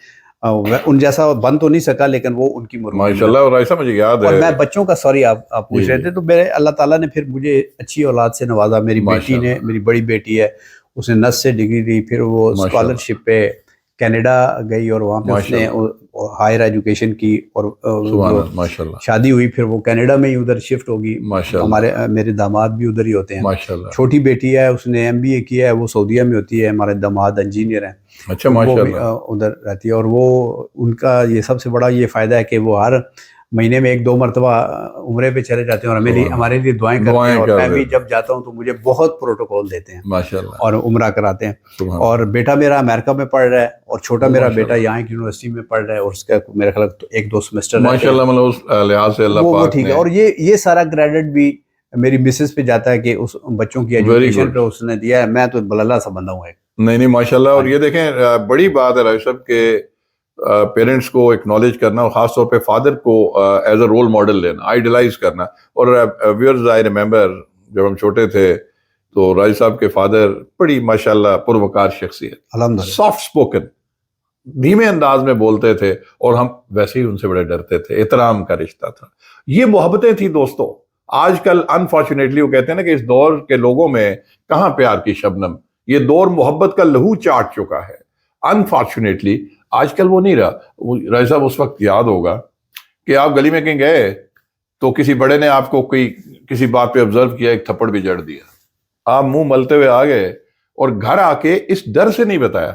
ان جیسا بن تو نہیں سکا، لیکن وہ ان کی ماشاءاللہ۔ اور ایسا مجھے یاد ہے، اور میں بچوں کا سوری آپ پوچھ رہے تھے، تو میرے اللہ تعالیٰ نے پھر مجھے اچھی اولاد سے نوازا۔ میری بیٹی نے، میری بڑی بیٹی ہے، اس نے نرس سے ڈگری لی، پھر وہ اسکالرشپ پہ کینیڈا گئی، اور وہاں پہ اس نے ہائر ایجوکیشن کی، اور شادی ہوئی، پھر وہ کینیڈا میں ہی ادھر شفٹ ہوگی۔ میرے داماد بھی ادھر ہی ہوتے ہیں۔ چھوٹی بیٹی ہے، اس نے MBA کیا ہے، وہ سعودیہ میں ہوتی ہے، ہمارے داماد انجینئر ہیں، وہ بھی ادھر رہتی ہے، اور وہ ان کا یہ سب سے بڑا یہ فائدہ ہے کہ وہ ہر مہینے میں 1-2 مرتبہ عمرے پہ چلے جاتے ہیں، اور ہمارے لیے دعائیں کرتے ہیں، اور میں بھی جب جاتا ہوں تو مجھے بہت پروٹوکول دیتے ہیں اور عمرہ کراتے ہیں۔ اور بیٹا میرا امریکہ میں پڑھ رہا ہے، اور چھوٹا میرا بیٹا یہاں کی یونیورسٹی میں پڑھ رہا ہے، اور اس کا میرا خیال 1-2 سیمسٹر ماشاءاللہ، مطلب اس لحاظ سے اللہ پاک ٹھیک ہے۔ اور یہ سارا کریڈٹ بھی میری مسز پہ جاتا ہے کہ اس بچوں کی ایجوکیشن پہ اس نے دیا ہے، میں تو بلالہ سا بندہ ہوں۔ نہیں ماشاءاللہ۔ اور یہ دیکھیں بڑی بات ہے راجہ صاحب کہ پیرنٹس کو ایکنالج کرنا، اور خاص طور پہ فادر کو ایز اے رول ماڈل لینا، آئیڈیلائز کرنا۔ اور ویئرز آئی ریمبر جب ہم چھوٹے تھے تو راج صاحب کے فادر بڑی ماشاءاللہ پروقار شخصیت، سافٹ اسپوکن، دھیمے انداز میں بولتے تھے، اور ہم ویسے ہی ان سے بڑے ڈرتے تھے، احترام کا رشتہ تھا، یہ محبتیں تھیں دوستو۔ آج کل انفارچونیٹلی وہ کہتے ہیں نا کہ اس دور کے لوگوں میں کہاں پیار کی شبنم، یہ دور محبت کا لہو چاٹ چکا ہے۔ انفارچونیٹلی آج کل وہ نہیں رہا۔ راجہ صاحب اس وقت یاد ہوگا کہ آپ گلی میں کہیں گئے تو کسی بڑے نے آپ کو کسی بات پہ آبزرو کیا، ایک تھپڑ بھی جڑ دیا، آپ منہ ملتے ہوئے آ گئے، اور گھر آ کے اس ڈر سے نہیں بتایا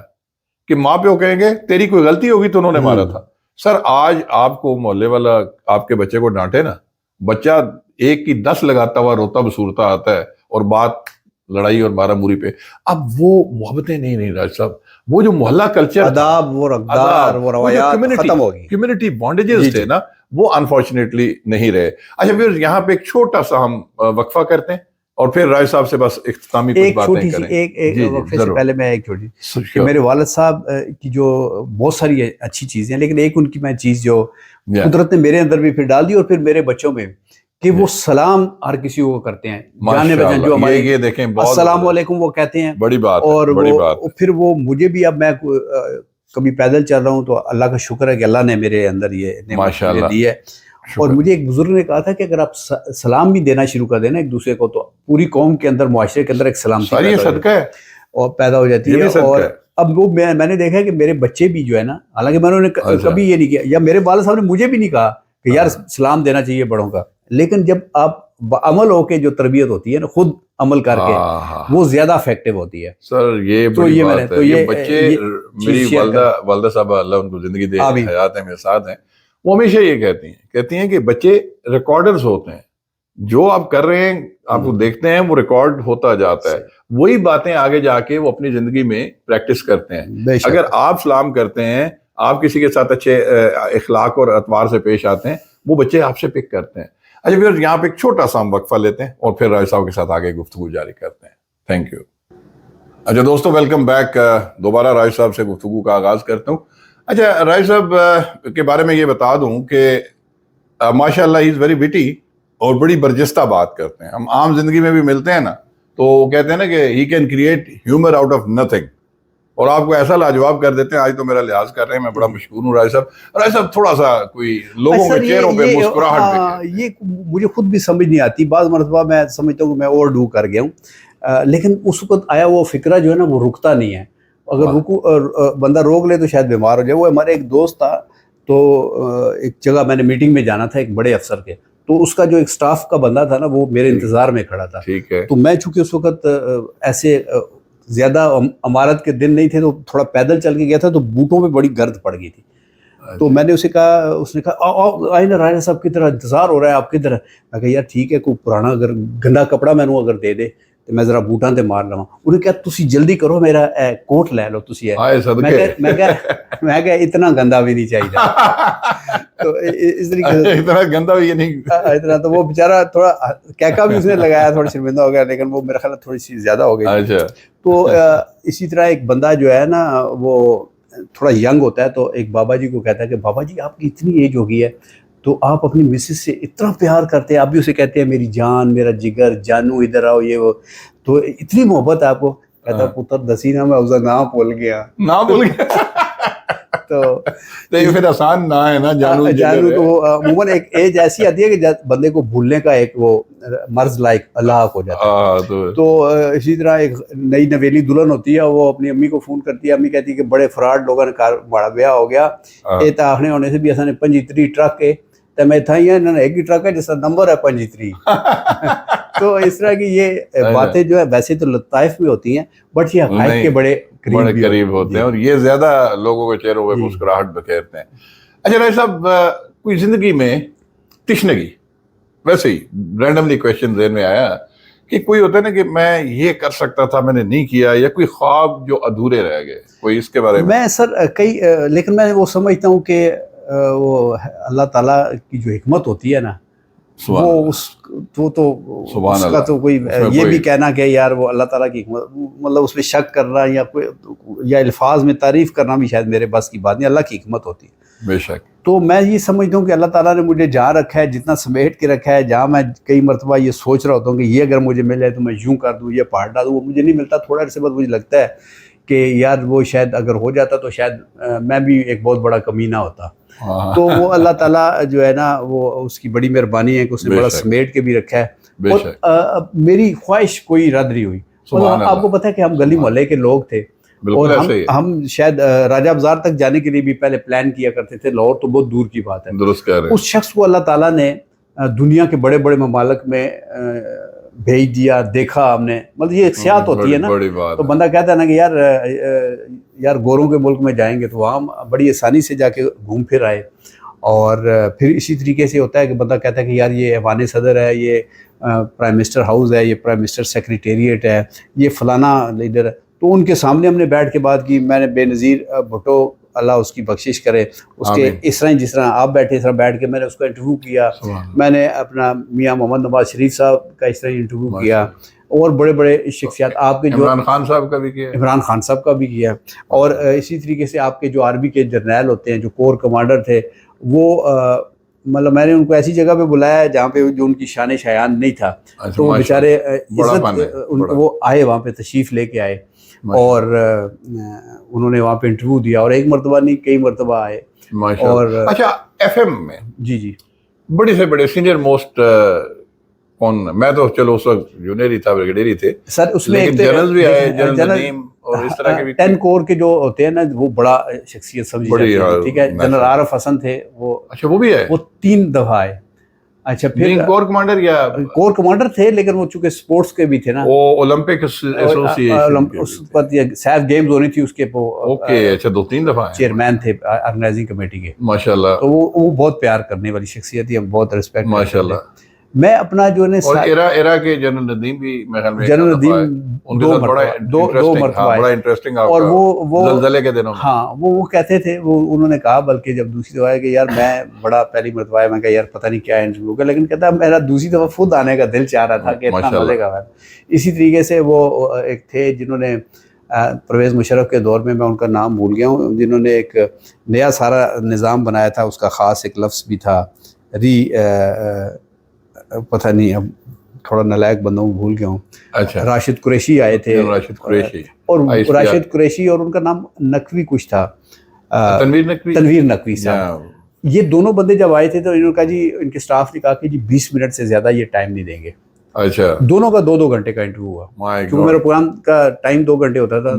کہ ماں پہ وہ کہیں گے تیری کوئی غلطی ہوگی تو انہوں نے مارا تھا۔ سر آج آپ کو محلے والا آپ کے بچے کو ڈانٹے نا، بچہ 1 کی 10 لگاتا ہوا روتا بسورتا آتا ہے، اور بات لڑائی اور مارا موری پہ۔ اب وہ محبتیں نہیں راج صاحب، وہ جو محلہ کلچر، آداب، وہ رقدار، وہ روایات ختم ہو گئی، کمیونٹی بانڈیجز تھے نا، وہ انفارچونیٹلی نہیں رہے۔ اچھا پھر یہاں پہ ایک چھوٹا سا ہم وقفہ کرتے ہیں، اور پھر راج صاحب سے بس اختتامی کچھ باتیں کریں۔ ایک وقفے سے پہلے میں ایک چھوٹی کہ میرے والد صاحب کی جو بہت ساری اچھی چیزیں ہیں، لیکن ایک ان کی میں چیز جو قدرت نے میرے اندر بھی پھر ڈال دی، اور پھر میرے بچوں میں، کہ وہ سلام ہر کسی کو کرتے ہیں, جانے بجانے جو ہمارے یہ دیکھیں السلام علیکم وہ کہتے ہیں, بڑی بات اور بڑی بات. پھر وہ مجھے بھی, اب میں کبھی پیدل چل رہا ہوں تو اللہ کا شکر ہے کہ اللہ نے میرے اندر یہ نعمت دی ہے. اور مجھے ایک بزرگ نے کہا تھا کہ اگر آپ سلام بھی دینا شروع کر دیں نا ایک دوسرے کو, تو پوری قوم کے اندر, معاشرے کے اندر ایک سلامتی پیدا ہو جاتی ہے. اور اب وہ میں نے دیکھا کہ میرے بچے بھی جو ہے نا, حالانکہ میں نے کبھی یہ نہیں کیا, یا میرے والد صاحب نے مجھے بھی نہیں کہا کہ یار سلام دینا چاہیے بڑوں کا, لیکن جب آپ عمل ہو کے جو تربیت ہوتی ہے نا, خود عمل کر کے, وہ زیادہ افیکٹو ہوتی ہے. سر یہ بڑی بات ہے. یہ بچے, میری والدہ صاحب اللہ ان کو زندگی دے, حیات ہیں, میرے ساتھ ہیں, وہ ہمیشہ یہ کہتی ہیں کہ بچے ریکارڈرز ہوتے ہیں, جو آپ کر رہے ہیں آپ کو دیکھتے ہیں وہ ریکارڈ ہوتا جاتا ہے, وہی باتیں آگے جا کے وہ اپنی زندگی میں پریکٹس کرتے ہیں. اگر آپ سلام کرتے ہیں, آپ کسی کے ساتھ اچھے اخلاق اور اعتبار سے پیش آتے ہیں, وہ بچے آپ سے پک کرتے ہیں. اچھا پھر یہاں پہ ایک چھوٹا سا ہم وقفہ لیتے ہیں اور پھر راجد صاحب کے ساتھ آگے گفتگو جاری کرتے ہیں. Thank you. اچھا دوستو, ویلکم بیک. دوبارہ راجد صاحب سے گفتگو کا آغاز کرتا ہوں. اچھا راجد صاحب کے بارے میں یہ بتا دوں کہ ماشاء اللہ ہی از ویری وٹی اور بڑی برجستہ بات کرتے ہیں. ہم عام زندگی میں بھی ملتے ہیں نا, تو وہ کہتے ہیں نا کہ he can create humour out of nothing, اور آپ کو ایسا لاجواب کر دیتے ہیں. آج تو میرا لحاظ کر رہے ہیں, میں بڑا مشکور ہوں راجد صاحب. راجد صاحب تھوڑا سا کوئی لوگوں کے چہروں پہ مسکراہٹ, یہ مجھے خود بھی سمجھ نہیں آتی. بعض مرتبہ میں سمجھتا ہوں کہ میں اوور ڈو کر گیا ہوں, لیکن اس وقت آیا وہ فکرہ جو ہے نا وہ رکتا نہیں ہے. اگر بندہ روک لے تو شاید بیمار ہو جائے. وہ ہمارے ایک دوست تھا, تو ایک جگہ میں نے میٹنگ میں جانا تھا ایک بڑے افسر کے, تو اس کا جو ایک سٹاف کا بندہ تھا نا, وہ میرے انتظار میں کھڑا تھا. تو میں چونکہ اس وقت ایسے زیادہ عمارت کے دن نہیں تھے, تو تھوڑا پیدل چل کے گیا تھا, تو بوٹوں پہ بڑی گرد پڑ گئی تھی. تو میں نے اسے کہا, اس نے کہا آئے نا راجہ صاحب کدھر, انتظار ہو رہا ہے آپ کدھر ہے. میں کہا یار ٹھیک ہے, کوئی پرانا اگر گندا کپڑا مینوں اگر دے دے تو میں ذرا بوٹاں تے مار لواں. انہیں کہا تسی جلدی کرو, میرا کوٹ لے لو تسی. میں کہا اتنا گندا بھی نہیں چاہیے. تو اس طریقے سے اتنا گندا بھی نہیں, اتنا تو وہ بیچارہ تھوڑا کہکا بھی اس نے لگایا, تھوڑا شرمندہ ہو گیا, لیکن وہ میرا خیال تھوڑی سی زیادہ ہو گئی. تو اسی طرح ایک بندہ جو ہے نا وہ تھوڑا ینگ ہوتا ہے, تو ایک بابا جی کو کہتا ہے کہ بابا جی آپ کی اتنی ایج ہو گئی ہے, تو آپ اپنی مسز سے اتنا پیار کرتے ہیں, آپ بھی اسے کہتے ہیں میری جان, میرا جگر, جانو ادھر آؤ, یہ وہ, تو اتنی محبت ہے آپ کو. کہتا پتر دسی نا میں اسے نہ بھول گیا. تو یہ پھر آسان نہ ہے نا, جانو تو عموماً ایک ایج ایسی آتی ہے کہ بندے کو بھولنے کا ایک وہ مرض لائق اللہ کو جاتا ہے. تو اسی طرح ایک نئی نویلی دلہن ہوتی ہے, وہ اپنی امی کو فون کرتی ہے, امی کہتی ہے کہ بڑے فراڈ لوگوں نے بڑا بیاہ ہو گیا, یہ تو آخنے ہونے سے بھی ایسا نے 25 ٹرک ہے, تو میں تھا ہی نا ایک ہی ٹرک ہے جس کا نمبر ہے 25. تو اس طرح کی یہ باتیں جو ہے ویسے تو لطائف میں ہوتی ہیں, بٹ یہ حقائق کے بڑے قریب ہوتے ہیں, اور یہ زیادہ لوگوں کے چہروں پہ مسکراہٹ بکھیرتے ہیں. اچھا راجد صاحب, کوئی زندگی میں تشنگی, ویسے ہی رینڈملی کویشچن ذہن میں آیا کہ کوئی ہوتا ہے نا کہ میں یہ کر سکتا تھا میں نے نہیں کیا, یا کوئی خواب جو ادھورے رہ گئے, کوئی اس کے بارے میں سر کئی, لیکن میں وہ سمجھتا ہوں کہ وہ اللہ تعالیٰ کی جو حکمت ہوتی ہے نا, وہ اس کا تو کوئی یہ بھی کہنا کہ یار وہ اللہ تعالیٰ کی حکمت, مطلب اس پہ شک کرنا یا کوئی یا الفاظ میں تعریف کرنا بھی شاید میرے بس کی بات نہیں. اللہ کی حکمت ہوتی ہے بے شک. تو میں یہ سمجھتا ہوں کہ اللہ تعالیٰ نے مجھے جہاں رکھا ہے, جتنا سمیٹ کے رکھا ہے, جہاں میں کئی مرتبہ یہ سوچ رہا ہوتا ہوں کہ یہ اگر مجھے مل جائے تو میں یوں کر دوں, یہ پہاڑ ڈال دوں, وہ مجھے نہیں ملتا. تھوڑا عرصے بعد مجھے لگتا ہے کہ یار وہ شاید اگر ہو جاتا تو شاید میں بھی ایک بہت بڑا کمینہ ہوتا. تو وہ اللہ تعالیٰ جو ہے نا وہ اس کی بڑی مہربانی ہے کہ اس نے بڑا سمیٹ کے بھی رکھا ہے. اور میری خواہش کوئی رد نہیں ہوئی. آپ کو پتہ ہے کہ ہم گلی محلے کے لوگ تھے, اور ہم شاید راجہ بازار تک جانے کے لیے بھی پہلے پلان کیا کرتے تھے. لاہور تو بہت دور کی بات ہے. درست کہہ رہے ہیں. اس شخص کو اللہ تعالیٰ نے دنیا کے بڑے بڑے ممالک میں بھیج دیا, دیکھا ہم نے. مطلب یہ ایک سیاحت ہوتی ہے نا, تو بندہ کہتا ہے نا کہ یار گوروں کے ملک میں جائیں گے تو وہاں بڑی آسانی سے جا کے گھوم پھر آئے. اور پھر اسی طریقے سے ہوتا ہے کہ بندہ کہتا ہے کہ یار یہ ایوان صدر ہے, یہ پرائم منسٹر ہاؤس ہے, یہ پرائم منسٹر سیکریٹریٹ ہے, یہ فلانا لیڈر ہے. تو ان کے سامنے ہم نے بیٹھ کے بات کی. میں نے بے نظیر بھٹو, اللہ اس کی بخشش کرے, اس کے اس طرح جس طرح آپ بیٹھے اس طرح بیٹھ کے میں نے اس کا انٹرویو کیا. میں نے اپنا میاں محمد نواز شریف صاحب کا اس طرح انٹرویو کیا, اور بڑے بڑے شخصیات آپ کے جو عمران خان صاحب کا بھی کیا, عمران خان صاحب کا بھی کیا. اور اسی طریقے سے آپ کے جو آرمی کے جرنیل ہوتے ہیں, جو کور کمانڈر تھے, وہ مطلب میں نے ان کو ایسی جگہ پہ بلایا ہے جہاں پہ جو ان کی شان شایان نہیں تھا، تو وہ بیچارے وہ آئے وہاں پہ تشریف لے کے آئے اور انہوں نے وہاں پہ انٹرویو دیا، اور ایک مرتبہ نہیں کئی مرتبہ آئے. اور اچھا ایف ایم میں جی بڑے سے بڑے سینئر موسٹ کون؟ میں تو چلو اس وقت جونیئر ہی تھا، بریگیڈیئر ہی تھے سر. اس میں جنرل بھی آئے، جنرل ندیم اور اس طرح کے بھی 10 کور کے جو ہوتے ہیں نا وہ بڑا شخصیت سمجھی جاتی ہے. ٹھیک ہے، جنرل عارف حسن تھے وہ. اچھا وہ بھی ہے، وہ 3 دفعہ آئے. اچھا پھر کور کمانڈر یا کور کمانڈر تھے، لیکن وہ چونکہ سپورٹس کے بھی تھے نا، وہ اولمپک ایسوسی ایشن اس پر سیف گیمز ہونی تھی اس کے، اوکے. اچھا 2-3 دفعہ چیئرمین تھے آرگنائزنگ کمیٹی کے. ماشاءاللہ. تو وہ بہت پیار کرنے والی شخصیت تھی، ہم بہت ریسپیکٹ. ماشاءاللہ. میں اپنا جو ہے اور ایرا کے جنرل ندیم بھی جنرل ندیم 2 مرتبہ بڑا انٹرسٹنگ، اور وہ زلزلے کے دنوں. ہاں وہ کہتے تھے، وہ انہوں نے کہا بلکہ جب دوسری دفعہ کہ یار میں بڑا پہلی مرتبہ آیا، میں کہا یار پتہ نہیں کیا انٹرویو ہوگا، لیکن کہتا میرا دوسری دفعہ خود آنے کا دل چاہ رہا تھا کہ اتنا مزے کا. اسی طریقے سے وہ ایک تھے جنہوں نے پرویز مشرف کے دور میں ان کا نام بھول گیا ہوں، جنہوں نے ایک نیا سارا نظام بنایا تھا، اس کا خاص ایک لفظ بھی تھا پتہ نہیں، اب تھوڑا نالائق بندوں کو بھول گیا ہوں. اچھا راشد قریشی آئے تھے، راشد قریشی اور راشد قریشی اور ان کا نام نقوی کچھ تھا، تنویر نقوی صاحب. یہ دونوں بندے جب آئے تھے تو انہوں نے کہا جی، ان کے سٹاف نے کہا کہ جی 20 منٹ سے زیادہ یہ ٹائم نہیں دیں گے. اچھا دونوں کا 2 گھنٹے کا انٹرویو ہوا، کیونکہ میرا پروگرام کا ٹائم 2 گھنٹے ہوتا تھا.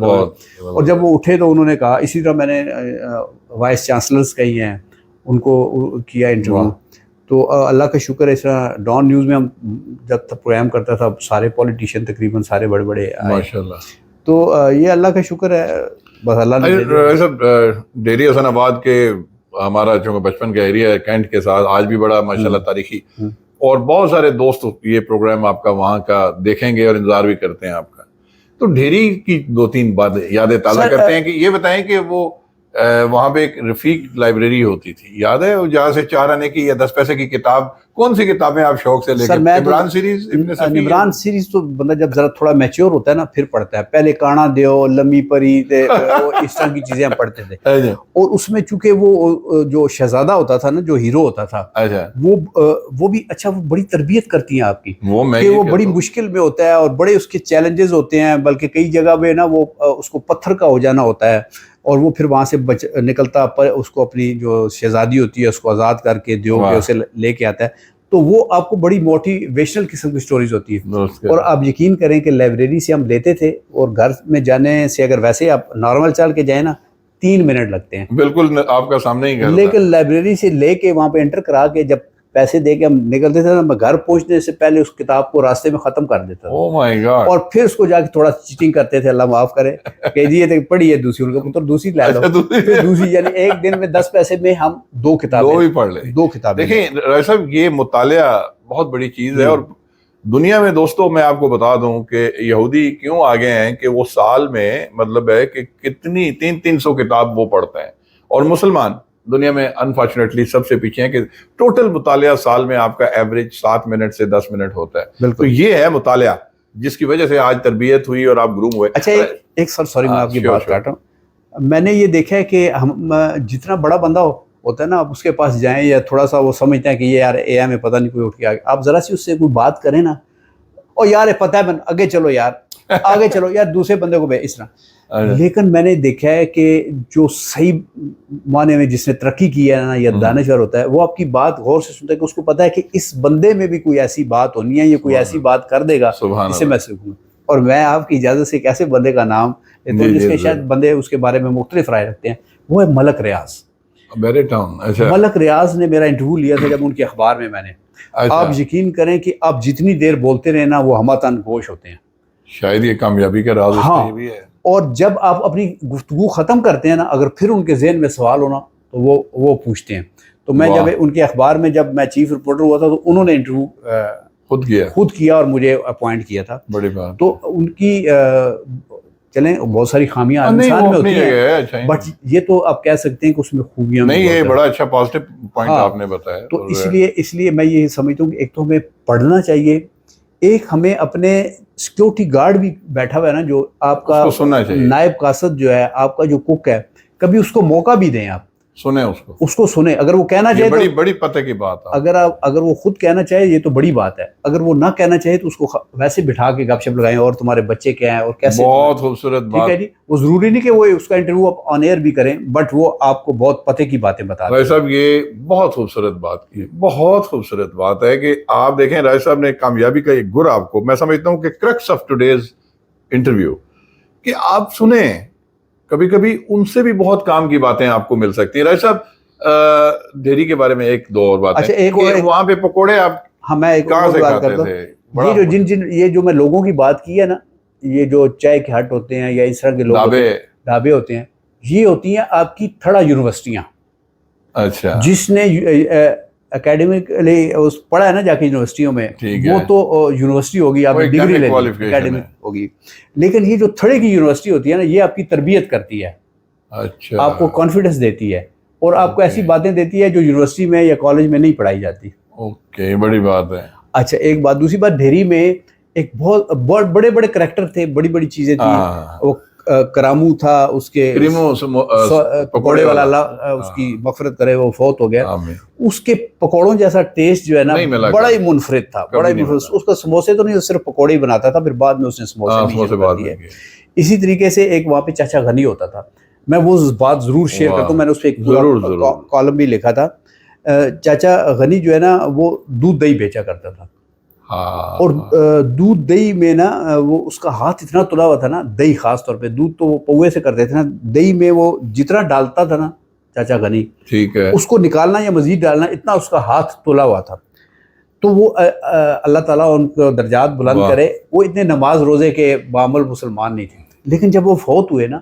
اور جب وہ اٹھے تو انہوں نے کہا، اسی طرح میں نے وائس چانسلرز کہی ہیں ان کو کیا انٹرویو. تو اللہ کا شکر ہے، اس طرح ڈان نیوز میں ہم جب پروگرام کرتا تھا سارے پولیٹیشین تقریباً سارے بڑے بڑے ماشاءاللہ. تو یہ اللہ کا شکر ہے، بس اللہ نے. ڈیری حسن آباد کے ہمارا جو بچپن کا ایریا ہے کینٹ کے ساتھ، آج بھی بڑا ماشاءاللہ تاریخی، اور بہت سارے دوست یہ پروگرام آپ کا وہاں کا دیکھیں گے اور انتظار بھی کرتے ہیں آپ کا. تو ڈھیری کی 2-3 باتیں یادیں تازہ کرتے ہیں کہ یہ بتائیں کہ وہ وہاں پہ ایک رفیق لائبریری ہوتی تھی، یاد ہے؟ جہاں سے 4 آنے کی یا 10 پیسے کی کتاب، کون سی کتابیں آپ شوق سے لے کے؟ عمران سیریز، عمران سیریز تو بندہ جب ذرا تھوڑا میچور ہوتا ہے نا پھر پڑھتا ہے. پہلے کانا دیو، لمی پری، اس طرح کی چیزیں ہم پڑھتے تھے. اور اس میں چونکہ وہ جو شہزادہ ہوتا تھا نا، جو ہیرو ہوتا تھا، وہ بھی اچھا، وہ بڑی تربیت کرتی ہیں آپ کی، کہ وہ بڑی مشکل میں ہوتا ہے اور بڑے اس کے چیلنجز ہوتے ہیں، بلکہ کئی جگہ پہ نا وہ اس کو پتھر کا ہو جانا ہوتا ہے، اور وہ پھر وہاں سے نکلتا اس کو اپنی جو شہزادی ہوتی ہے اس کو آزاد کر کے دیو کے اسے لے کے آتا ہے. تو وہ آپ کو بڑی موٹیویشنل قسم کی سٹوریز ہوتی ہے. اور آپ یقین کریں کہ لائبریری سے ہم لیتے تھے، اور گھر میں جانے سے اگر ویسے آپ نارمل چل کے جائیں نا 3 منٹ لگتے ہیں، بالکل آپ کا سامنے ہی گھر. لیکن لائبریری سے لے کے وہاں پہ انٹر کرا کے جب پیسے دے کے ہم نکلتے تھے، میں گھر پہنچنے سے پہلے اس کتاب کو راستے میں ختم کر دیتا تھا. اور پھر اس کو جا کے تھوڑا چیٹنگ کرتے تھے، اللہ معاف کرے، کہ جی یہ پڑھی ہے دوسری، ان کا پتر دوسری لے لو، دوسری. یعنی ایک دن میں 10 پیسے میں ہم 2 کتابیں پڑھ لیں. 2 کتابیں. دیکھیں راجہ صاحب، یہ مطالعہ بہت بڑی چیز ہے. اور دنیا میں دوستوں میں آپ کو بتا دوں کہ یہودی کیوں آگے ہیں کہ وہ سال میں مطلب ہے کہ کتنی 300 کتاب وہ پڑھتے ہیں، اور مسلمان دنیا میں انفارچونیٹلی سب سے پیچھے ہیں کہ ٹوٹل مطالعہ سال میں آپ کا ایوریج 7 منٹ سے 10 منٹ ہوتا ہے. تو یہ ہے مطالعہ جس کی وجہ سے آج تربیت ہوئی اور آپ گروم ہوئے. اچھا ایک سر سوری میں آپ کی بات کاٹ رہا ہوں. میں نے یہ دیکھا ہے کہ ہم جتنا بڑا بندہ ہوتا ہے نا، آپ اس کے پاس جائیں یا تھوڑا سا وہ سمجھتے ہیں کہ یہ یار اے ایم میں پتہ نہیں کوئی اٹھ کے آگے، آپ ذرا سی اس سے کوئی بات کریں نا، اور یار پتہ ہے آگے چلو یار، آگے چلو یار، دوسرے بندے کو اس طرح. لیکن میں نے دیکھا ہے کہ جو صحیح معنی میں جس نے ترقی کی ہے نا یا دانشور ہوتا ہے، وہ آپ کی بات غور سے سنتا ہے کہ اس کو پتہ ہے کہ اس بندے میں بھی کوئی ایسی بات ہونی ہے، یہ کوئی ایسی بات کر دے گا جس سے میں سیکھوں. اور میں آپ کی اجازت سے ایک ایسے بندے کا نام لیتا ہوں جس کے شاید بندے اس کے بارے میں مختلف رائے رکھتے ہیں، وہ ہے ملک ریاض. ملک ریاض نے میرا انٹرویو لیا تھا جب ان کے اخبار میں نے. آپ یقین کریں کہ آپ جتنی دیر بولتے رہے نا وہ ہمہ گوش ہوتے ہیں. شاید یہ کامیابی کا راز یہ بھی ہے. اور جب آپ اپنی گفتگو ختم کرتے ہیں نا، اگر پھر ان کے ذہن میں سوال ہونا تو وہ پوچھتے ہیں. تو میں جب ان کے اخبار میں جب میں چیف رپورٹر ہوا تھا تو انہوں نے انٹرویو خود کیا اور مجھے اپوائنٹ کیا تھا. بڑی بات. تو ان کی چلیں بہت ساری خامیاں انسان میں ہوتی ہیں، بٹ یہ تو آپ کہہ سکتے ہیں کہ اس میں خوبیاں نہیں. یہ بڑا اچھا پازیٹیو پوائنٹ آپ نے بتایا. تو اس لیے میں یہ سمجھتا ہوں کہ ایک تو ہمیں پڑھنا چاہیے، ایک ہمیں اپنے سیکیورٹی گارڈ بھی بیٹھا ہوا ہے نا جو آپ کا نائب قاصد جو ہے، آپ کا جو کک ہے، کبھی اس کو موقع بھی دیں آپ سنیں اس کو سنیں. اگر وہ کہنا چاہے بڑی بڑی پتہ کی بات ہے. اگر وہ خود کہنا چاہے یہ تو بڑی بات ہے. اگر وہ نہ کہنا چاہے تو اس کو ویسے بٹھا کے گپ شپ لگائیں اور تمہارے بچے کیا ہیں اور کیسے. بہت خوبصورت بات. ٹھیک ہے جی. وہ ضروری نہیں کہ وہ اس کا انٹرویو آپ آن ایئر بھی کریں, بٹ وہ آپ کو بہت پتے کی باتیں بتا دیں. راجد صاحب یہ بہت خوبصورت بات کی, بہت خوبصورت بات ہے کہ آپ دیکھیں راجد صاحب نے کامیابی کا ایک گر آپ کو, میں سمجھتا ہوں کہ کرکس آف ٹوڈیز انٹرویو, کہ آپ سنیں کبھی کبھی ان سے بھی بہت کام کی باتیں آپ کو مل سکتی ہیں. راجد صاحب دہلی کے بارے میں ایک دو اور باتیں. اچھا ایک وہاں پہ پکوڑے آپ میں ایک کہاں سے بات کھاتے کرتا تھے؟ ہوں, یہ جو میں لوگوں کی بات کی ہے نا, یہ جو چائے کے ہٹ ہوتے ہیں یا اس طرح کے لوگ ڈھابے ہوتے ہیں, یہ ہوتی ہیں آپ کی تھڑا یونیورسٹیاں. اچھا. جس نے اکیڈمکلی پڑھا ہے نا جا کے یونیورسٹیوں میں, وہ تو یونیورسٹی ہوگی, آپ نے ڈگری لے لی, اکیڈمک ہوگی. لیکن یہ جو تھڑے کی یونیورسٹی ہوتی ہے نا, یہ آپ کی تربیت کرتی ہے. اچھا. آپ کو کانفیڈنس دیتی ہے اور آپ کو ایسی باتیں دیتی ہے جو یونیورسٹی میں یا کالج میں نہیں پڑھائی جاتی. اوکے, بڑی بات ہے. اچھا ایک بات. دوسری بات, ڈھیری میں ایک بہت بڑے بڑے کریکٹر تھے, بڑی بڑی چیزیں تھیں. وہ کرامو تھا, اس کے پکوڑے والا, اللہ اس کی مغفرت کرے, وہ فوت ہو گیا. اس کے پکوڑوں جیسا ٹیسٹ جو ہے نا بڑا ہی منفرد تھا, بڑا ہی منفرد. اس کا سموسے تو نہیں, صرف پکوڑے ہی بناتا تھا, پھر بعد میں اس نے سموسے بھی شروع کر دیے. اسی طریقے سے ایک وہاں پہ چاچا غنی ہوتا تھا, میں وہ بات ضرور شیئر کرتا ہوں, میں نے اس پہ ایک کالم بھی لکھا تھا. چاچا غنی جو ہے نا وہ دودھ دہی بیچا کرتا تھا, اور دودھ دہی میں نا وہ اس کا ہاتھ اتنا تلا ہوا تھا نا, دہی خاص طور پہ, دودھ تو وہ پوے سے کرتے تھے نا, دہی میں وہ جتنا ڈالتا تھا نا چاچا غنی, ٹھیک ہے, اس کو نکالنا یا مزید ڈالنا, اتنا اس کا ہاتھ تلا ہوا تھا. تو وہ اللہ تعالیٰ ان کو درجات بلند کرے, وہ اتنے نماز روزے کے معمول مسلمان نہیں تھے. لیکن جب وہ فوت ہوئے نا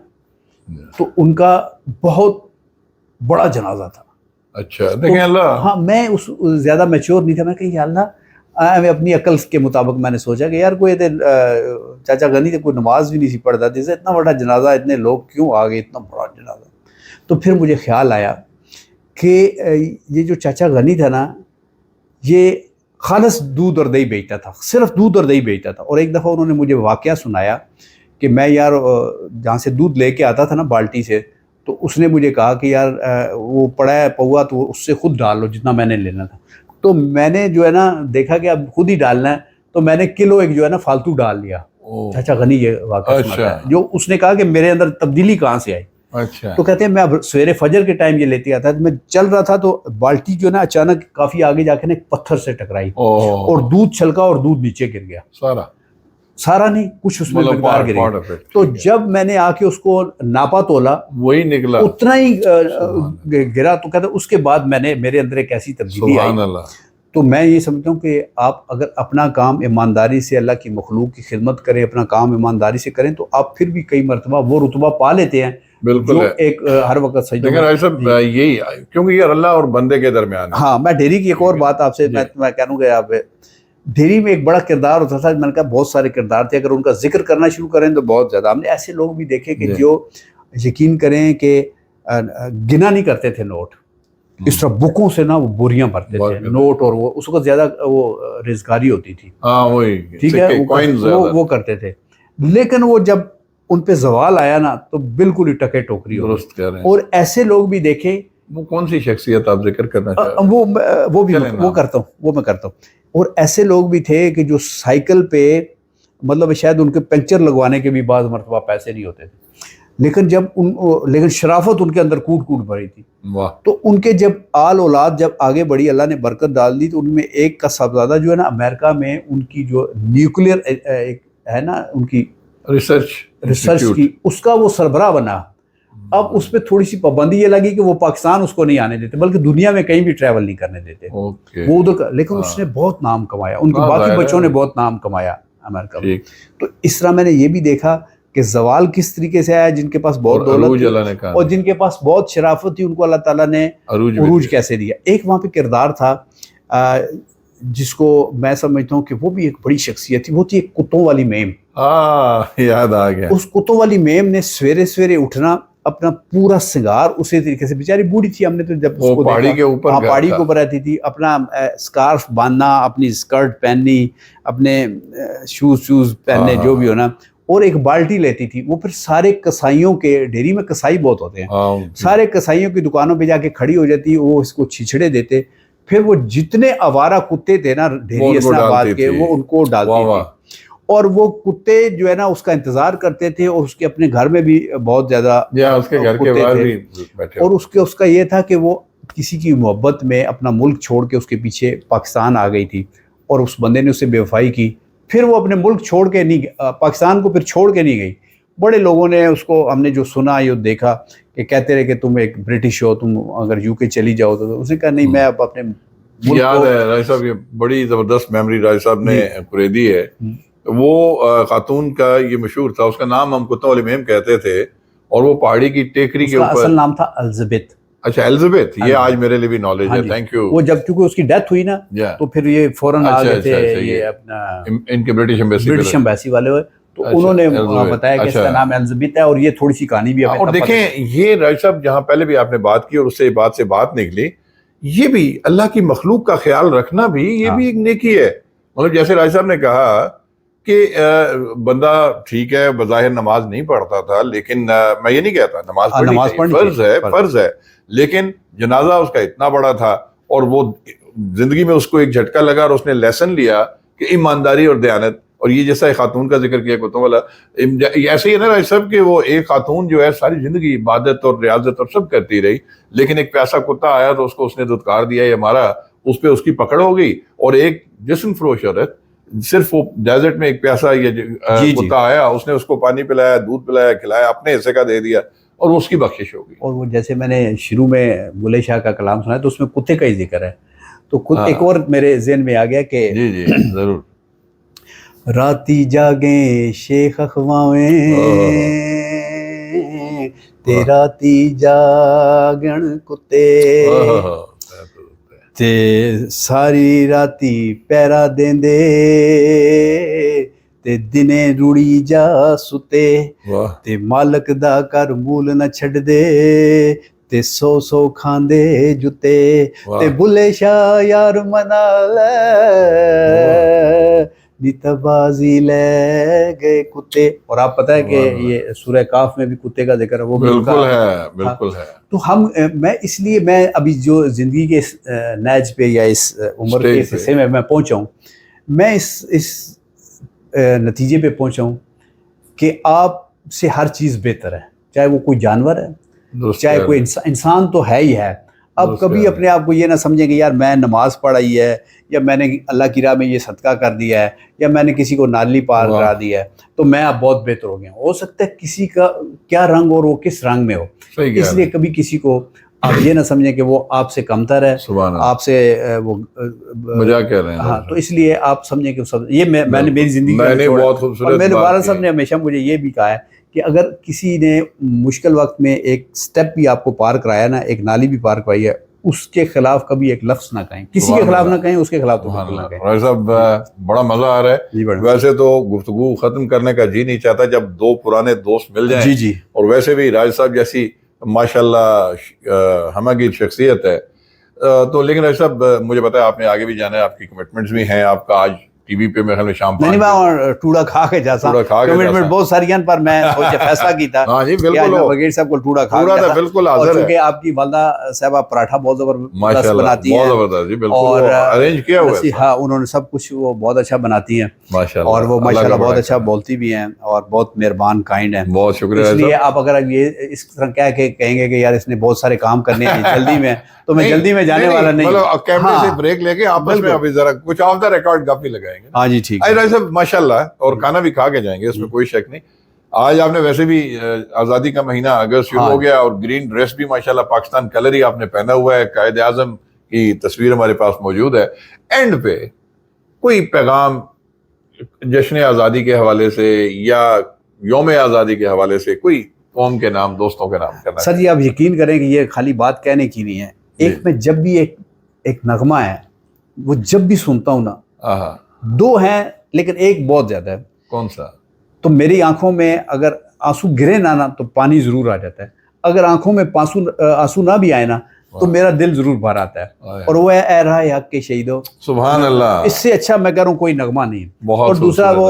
تو ان کا بہت بڑا جنازہ تھا. اچھا دیکھیں اللہ. ہاں میں اس زیادہ میچور نہیں تھا, میں کہ یا اللہ, میں اپنی عقل کے مطابق میں نے سوچا کہ یار کوئی چاچا غنی تھے, کوئی نماز بھی نہیں سی پڑھتا, جیسے اتنا بڑا جنازہ, اتنے لوگ کیوں آ گئے, اتنا بڑا جنازہ. تو پھر مجھے خیال آیا کہ یہ جو چاچا غنی تھا نا, یہ خالص دودھ اور دہی بیچتا تھا, صرف دودھ اور دہی بیچتا تھا. اور ایک دفعہ انہوں نے مجھے واقعہ سنایا کہ میں یار جہاں سے دودھ لے کے آتا تھا نا بالٹی سے, تو اس نے مجھے کہا کہ یار وہ پڑا ہے پوا, تو اس سے خود ڈال لو جتنا میں نے لینا تھا. تو میں نے جو ہے نا دیکھا کہ اب خود ہی ڈالنا ہے, تو میں نے کلو ایک جو ہے نا فالتو ڈال لیا. چاچا غنی یہ واقعہ سناتا ہے, جو اس نے کہا کہ میرے اندر تبدیلی کہاں سے آئی. تو کہتے ہیں میں اب سویرے فجر کے ٹائم یہ لیتے آتا ہے, میں چل رہا تھا تو بالٹی جو ہے نا اچانک کافی آگے جا کے نا ایک پتھر سے ٹکرائی, اور دودھ چھلکا اور دودھ نیچے گر گیا. سارا نہیں, کچھ اس میں مقدار گری. تو جب میں نے آ کے اس کو ناپا تولا, وہی نکلا, اتنا ہی گرا. تو کہتے اس کے بعد میں نے, میرے اندر ایک ایسی تبدیلی آئی. تو میں یہ سمجھتا ہوں کہ آپ اگر اپنا کام ایمانداری سے اللہ کی مخلوق کی خدمت کریں, اپنا کام ایمانداری سے کریں, تو آپ پھر بھی کئی مرتبہ وہ رتبہ پا لیتے ہیں. بالکل ایک ہر وقت سجدہ. یہی کیونکہ یہ اللہ اور بندے کے درمیان ہے. ہاں, میں ڈھیری کی ایک اور بات آپ سے میں کہوں گا. آپ ڈھیری میں ایک بڑا کردار ہوتا تھا, میں نے کہا بہت سارے کردار تھے, اگر ان کا ذکر کرنا شروع کریں تو بہت زیادہ. ہم نے ایسے لوگ بھی دیکھے کہ جو یقین کریں کہ گنا نہیں کرتے تھے نوٹ, اس طرح بکوں سے نا وہ بوریاں بھرتے تھے نوٹ, اور وہ اس وقت زیادہ وہ رزگاری ہوتی تھی. ٹھیک ہے, وہ کرتے تھے. لیکن وہ جب ان پہ زوال آیا نا تو بالکل ہی ٹکے ٹوکری ہو. اور ایسے لوگ بھی دیکھے. وہ کون سی شخصیت آپ ذکر کرنا چاہتے ہیں؟ وہ کرتا ہوں, وہ میں کرتا ہوں. اور ایسے لوگ بھی تھے کہ جو سائیکل پہ, مطلب شاید ان کے پنکچر لگوانے کے بھی بعض مرتبہ پیسے نہیں ہوتے تھے, لیکن لیکن شرافت ان کے اندر کوٹ کوٹ بھری تھی. تو ان کے جب آل اولاد جب آگے بڑھی, اللہ نے برکت ڈال دی, تو ان میں ایک کا صاحبزادہ جو ہے نا امریکہ میں, ان کی جو نیوکلیئر ہے نا ان کی ریسرچ کی, اس کا وہ سربراہ بنا. اب اس پہ تھوڑی سی پابندی یہ لگی کہ وہ پاکستان اس کو نہیں آنے دیتے, بلکہ دنیا میں کہیں بھی ٹریول نہیں کرنے دیتے وہ ادھر کا. لیکن اس نے بہت نام کمایا, ان کے باقی بچوں نے بہت نام کمایا امریکہ میں. تو اس طرح میں نے یہ بھی دیکھا کہ زوال کس طریقے سے آیا, جن کے پاس بہت دولت تھی اور جن کے پاس بہت شرافت تھی, ان کو اللہ تعالیٰ نے عروج کیسے دیا. ایک وہاں پہ کردار تھا جس کو میں سمجھتا ہوں کہ وہ بھی ایک بڑی شخصیت تھی, وہ تھی ایک کتوں والی میم. یاد آ گیا. اس کتوں والی میم نے سویرے سویرے اٹھنا, اپنا پورا سنگار اسی طریقے سے, بیچاری بوڑھی تھی, ہم نے تو جب اس کو پہاڑی کے اوپر پہاڑی کے اوپر رہتی تھی, اپنا اسکارف باندھنا, اپنی اسکرٹ پہننی, اپنے شوز پہننے, جو بھی ہونا, اور ایک بالٹی لیتی تھی. وہ پھر سارے کسائیوں کے ڈیری میں کسائی بہت ہوتے ہیں, سارے کسائیوں کی دکانوں پہ جا کے کھڑی ہو جاتی, وہ اس کو چھچڑے دیتے, پھر وہ جتنے آوارہ کتے تھے نا ڈیری اسلام آباد کے وہ ان کو ڈالتی تھی, اور وہ کتے جو ہے نا اس کا انتظار کرتے تھے, اور اس کے اپنے گھر میں بھی بہت زیادہ اس کے گھر کے باہر بھی بیٹھے, اور اس کا یہ تھا کہ وہ کسی کی محبت میں اپنا ملک چھوڑ کے اس کے پیچھے پاکستان آ گئی تھی, اور اس بندے نے اسے بے وفائی کی, پھر وہ اپنے ملک چھوڑ کے نہیں, پاکستان کو پھر چھوڑ کے نہیں گئی. بڑے لوگوں نے اس کو, ہم نے جو سنا یا دیکھا کہ کہتے رہے کہ تم ایک برٹش ہو, تم اگر یو کے چلی جاؤ تو اس نے کہا نہیں, میں اب اپنے یاد ہے راج صاحب, یہ بڑی زبردست میموری راج صاحب نے قریدی ہے. وہ خاتون کا یہ مشہور تھا, اس کا نام ہم کتوں والی مہم کہتے تھے, اور وہ پہاڑی کی ٹیکری کے اوپر, اصل نام تھا الزبیتھ. اچھا ایلزبیتھ, یہ آج میرے لیے بھی نالج ہے, تھینک یو. وہ جب چونکہ اس کی ڈیتھ ہوئی نا تو پھر یہ فوراً آ گئے تھے یہ اپنا ان کے برٹش ایمبیسی والے ہوئے, تو انہوں نے بتایا کہ اس کا نام ایلزبیتھ ہے, اور یہ تھوڑی سی کہانی بھی. اور دیکھیں یہ راج صاحب جہاں پہلے بھی آپ نے بات کی اور اس سے بات نکلی, یہ بھی اللہ کی مخلوق کا خیال رکھنا بھی یہ بھی ایک نیکی ہے. مطلب جیسے راج صاحب نے کہا کہ بندہ ٹھیک ہے بظاہر نماز نہیں پڑھتا تھا, لیکن میں یہ نہیں کہتا نماز پڑھنی فرض ہے, لیکن جنازہ اس کا اتنا بڑا تھا, اور وہ زندگی میں اس کو ایک جھٹکا لگا, اور اس نے لیسن لیا کہ ایمانداری اور دیانت. اور یہ جیسا ایک خاتون کا ذکر کیا کتوں والا, ایسے ہی ہے نا راج صاحب کہ وہ ایک خاتون جو ہے ساری زندگی عبادت اور ریاضت اور سب کرتی رہی, لیکن ایک پیاسا کتا آیا تو اس کو اس نے دھتکار دیا یا مارا, اس پہ اس کی پکڑ ہو گئی, اور ایک جسم فروش عورت, صرف وہ ڈیزرٹ میں ایک پیاسا کتا آیا, اس نے اس کو پانی پلایا, دودھ پلایا, کھلایا, اپنے حصے کا دے دیا, اور اس کی بخشش ہو گئی. اور وہ جیسے میں نے شروع میں بلے شاہ کا کلام سنا ہے تو اس میں کتے کا ہی ذکر ہے, تو ایک اور میرے ذہن میں آ گیا کہ جی ضرور, راتی جاگیں شیخ اخواویں تے راتی جاگن کتے تے ساری راتی پیرا دیندے تے دنے روڑی جا ستے تے مالک دا کر مول نہ چھڈ دے تے سو کھاندے جتے تے بلے شاہ یار منا لے بازی لے گئے کتے. اور آپ پتہ ہے کہ یہ سورہ کاف میں بھی کتے کا ذکر ہے, وہ بالکل ہے. تو میں ابھی جو زندگی کے اس نیج پہ یا اس عمر کے حصے میں پہنچا ہوں, میں اس نتیجے پہ پہنچا ہوں کہ آپ سے ہر چیز بہتر ہے, چاہے وہ کوئی جانور ہے, چاہے کوئی انسان تو ہے ہی ہے. اب کبھی اپنے آپ کو یہ نہ سمجھیں کہ یار میں نماز پڑھائی ہے, یا میں نے اللہ کی راہ میں یہ صدقہ کر دیا ہے, یا میں نے کسی کو نالی پار کرا دیا ہے تو میں اب بہت بہتر ہو گیا ہوں. ہو سکتا ہے کسی کا کیا رنگ اور وہ کس رنگ میں ہو, اس لیے کبھی کسی کو آپ یہ نہ سمجھیں کہ وہ آپ سے کمتر ہے, آپ سے وہ مذاق کر رہے ہیں. ہاں, تو اس لیے آپ سمجھیں کہ یہ میں نے میری زندگی میں بہت خوبصورت, اور میرے والد صاحب نے ہمیشہ مجھے یہ بھی کہا ہے کہ اگر کسی نے مشکل وقت میں ایک سٹیپ بھی آپ کو پار کرایا نا, ایک نالی بھی پار کرائی ہے, اس کے خلاف کبھی ایک لفظ نہ کہیں, کسی کے خلاف نہ کہیں, اس کے خلاف تو بالکل نہ کہیں. راج صاحب بڑا مزہ آ رہا ہے. ویسے تو گفتگو ختم کرنے کا جی نہیں چاہتا جب دو پرانے دوست مل جائیں, جی, اور ویسے بھی راج صاحب جیسی ماشاءاللہ ہمگیر شخصیت ہے, تو لیکن راج صاحب مجھے پتا ہے آپ نے آگے بھی جانا ہے, آپ کی کمٹمنٹس بھی ہیں, آپ کا آج ٹی وی پہ میرے خیال میں شام نہیں میں ٹوڑا کھا کے جاتا, کمٹمنٹ بہت ساری ہیں, پر میں سوچے فیصلہ کیتا ہاں جی بالکل وزیر صاحب کو ٹوڑا کھا کے جاتا, بالکل اور چونکہ آپ کی والدہ صاحبہ پراٹھا بہت زبردست بناتی ہیں, بہت زبردست جی, بالکل اور ارینج کیا ہوا ہے, ہاں انہوں نے سب کچھ وہ بہت اچھا بناتی ہیں ماشاءاللہ, اور وہ ماشاءاللہ بہت اچھا بولتی بھی ہیں, اور بہت مہربان کائنڈ ہیں. بہت شکریہ. اس لیے آپ اگر یہ اس طرح کہہ کے کہیں گے کہ یار اس نے بہت سارے کام کرنے ہیں جلدی میں, تو میں جلدی میں جانے والا نہیں. مطلب کیمرے سے بریک لے کے آپس میں ابھی ذرا کچھ آف دا ریکارڈ گپ بھی لگائیں گے. ہاں جی ٹھیک ہے صاحب ماشاءاللہ, اور کھانا بھی کھا کے جائیں گے, اس میں کوئی شک نہیں. آج آپ نے ویسے بھی آزادی کا مہینہ اگست شروع ہو گیا, اور گرین ڈریس بھی ماشاءاللہ پاکستان کلر ہی آپ نے پہنا ہوا ہے, قائد اعظم کی تصویر ہمارے پاس موجود ہے. اینڈ پہ کوئی پیغام جشن آزادی کے حوالے سے یا یوم آزادی کے حوالے سے, کوئی قوم کے نام, دوستوں کے نام کرنا؟ سر جی آپ یقین کریں کہ یہ خالی بات کہنے کی نہیں ہے, ایک میں جب بھی ایک نغمہ ہے وہ جب بھی سنتا ہوں نا, دو ہیں لیکن ایک بہت زیادہ ہے. کون سا؟ تو میری آنکھوں میں اگر آنسو گرے نہ تو پانی ضرور آ جاتا ہے, اگر آنکھوں میں آنسو نہ بھی آئے نا تو میرا دل ضرور بھر آتا ہے. اور وہ ہے اے راہ حق کے شہیدوں. سبحان اللہ. اس سے اچھا میں کہہ رہا ہوں کوئی نغمہ نہیں. بہت. اور دوسرا وہ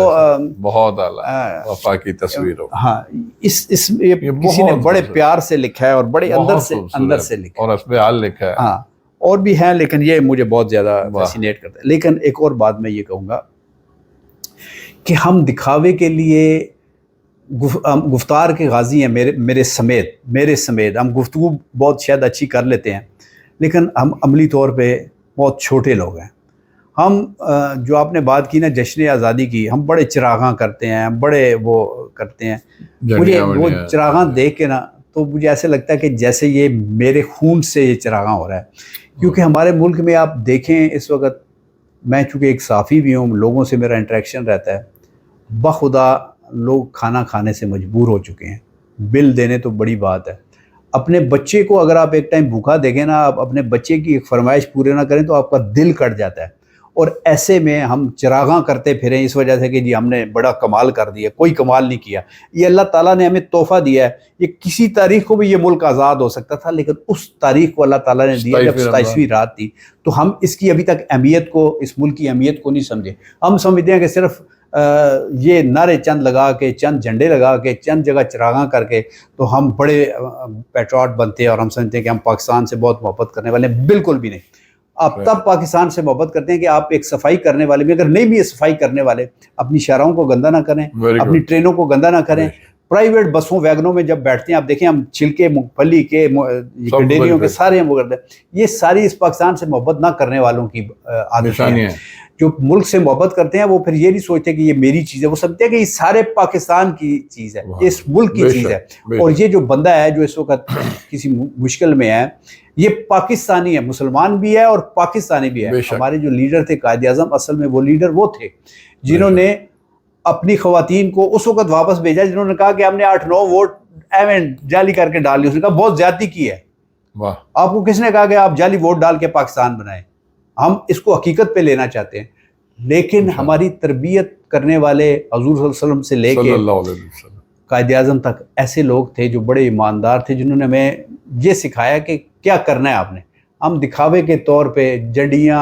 بہت اعلیٰ وفا کی تصویر ہو. ہاں اس کسی نے بڑے پیار سے لکھا ہے اور بڑے اندر سے لکھا ہے اور اس پہ حال لکھا ہے. ہاں اور بھی ہیں لیکن یہ مجھے بہت زیادہ فیسینیٹ کرتا ہے. لیکن ایک اور بات میں یہ کہوں گا کہ ہم دکھاوے کے لیے گفتار کے غازی ہیں میرے سمیت ہم گفتگو بہت شاید اچھی کر لیتے ہیں لیکن ہم عملی طور پہ بہت چھوٹے لوگ ہیں. ہم جو آپ نے بات کی نا جشن آزادی کی, ہم بڑے چراغاں کرتے ہیں, بڑے وہ کرتے ہیں. مجھے وہ چراغاں دیکھ کے نا تو مجھے ایسے لگتا ہے کہ جیسے یہ میرے خون سے یہ چراغاں ہو رہا ہے. کیونکہ ہمارے ملک میں آپ دیکھیں اس وقت, میں چونکہ ایک صحافی بھی ہوں, لوگوں سے میرا انٹریکشن رہتا ہے, بخدا لوگ کھانا کھانے سے مجبور ہو چکے ہیں. بل دینے تو بڑی بات ہے. اپنے بچے کو اگر آپ ایک ٹائم بھوکا دیکھیں نا, آپ اپنے بچے کی ایک فرمائش پورے نہ کریں تو آپ کا دل کٹ جاتا ہے. اور ایسے میں ہم چراغاں کرتے پھریں اس وجہ سے کہ جی ہم نے بڑا کمال کر دیا. کوئی کمال نہیں کیا. یہ اللہ تعالیٰ نے ہمیں تحفہ دیا ہے. یہ کسی تاریخ کو بھی یہ ملک آزاد ہو سکتا تھا لیکن اس تاریخ کو اللہ تعالیٰ نے دیا جب 27ویں رات تھی. تو ہم اس کی ابھی تک اہمیت کو, اس ملک کی اہمیت کو نہیں سمجھے. ہم سمجھتے ہیں کہ صرف یہ نعرے چند لگا کے, چند جھنڈے لگا کے, چند جگہ چراغاں کر کے تو ہم بڑے پیٹریوٹ بنتے ہیں اور ہم سمجھتے ہیں کہ ہم پاکستان سے بہت محبت کرنے والے ہیں. بالکل بھی نہیں. آپ تب پاکستان سے محبت کرتے ہیں کہ آپ ایک صفائی کرنے والے بھی, اگر نہیں بھی صفائی کرنے والے, اپنی شاہراہوں کو گندہ نہ کریں, اپنی ٹرینوں کو گندہ نہ کریں, پرائیویٹ بسوں ویگنوں میں جب بیٹھتے ہیں آپ دیکھیں ہم چھلکے مونگ پھلی کے گنڈیریوں کے سارے ہم وہ کرتے ہیں. یہ ساری اس پاکستان سے محبت نہ کرنے والوں کی عادتیں ہیں. جو ملک سے محبت کرتے ہیں وہ پھر یہ نہیں سوچتے کہ یہ میری چیز ہے, وہ سمجھتے ہیں کہ یہ سارے پاکستان کی چیز ہے, اس ملک کی چیز ہے. اور یہ جو بندہ ہے جو اس وقت کسی مشکل میں ہے, یہ پاکستانی ہے, مسلمان بھی ہے اور پاکستانی بھی ہے. ہمارے جو لیڈر تھے قائد اعظم, اصل میں وہ لیڈر وہ تھے جنہوں نے اپنی خواتین کو اس وقت واپس بھیجا جنہوں نے کہا کہ ہم نے 8-9 ووٹ ایویں جعلی کر کے ڈال لی. اس نے کہا بہت زیادتی کی ہے. آپ کو کس نے کہا کہ آپ جعلی ووٹ ڈال کے پاکستان بنائیں؟ ہم اس کو حقیقت پہ لینا چاہتے ہیں. لیکن ہماری تربیت کرنے والے حضور صلی اللہ علیہ وسلم سے لے کے قائد اعظم تک ایسے لوگ تھے جو بڑے ایماندار تھے, جنہوں نے ہمیں یہ سکھایا کہ کیا کرنا ہے آپ نے. ہم دکھاوے کے طور پہ جڈیاں,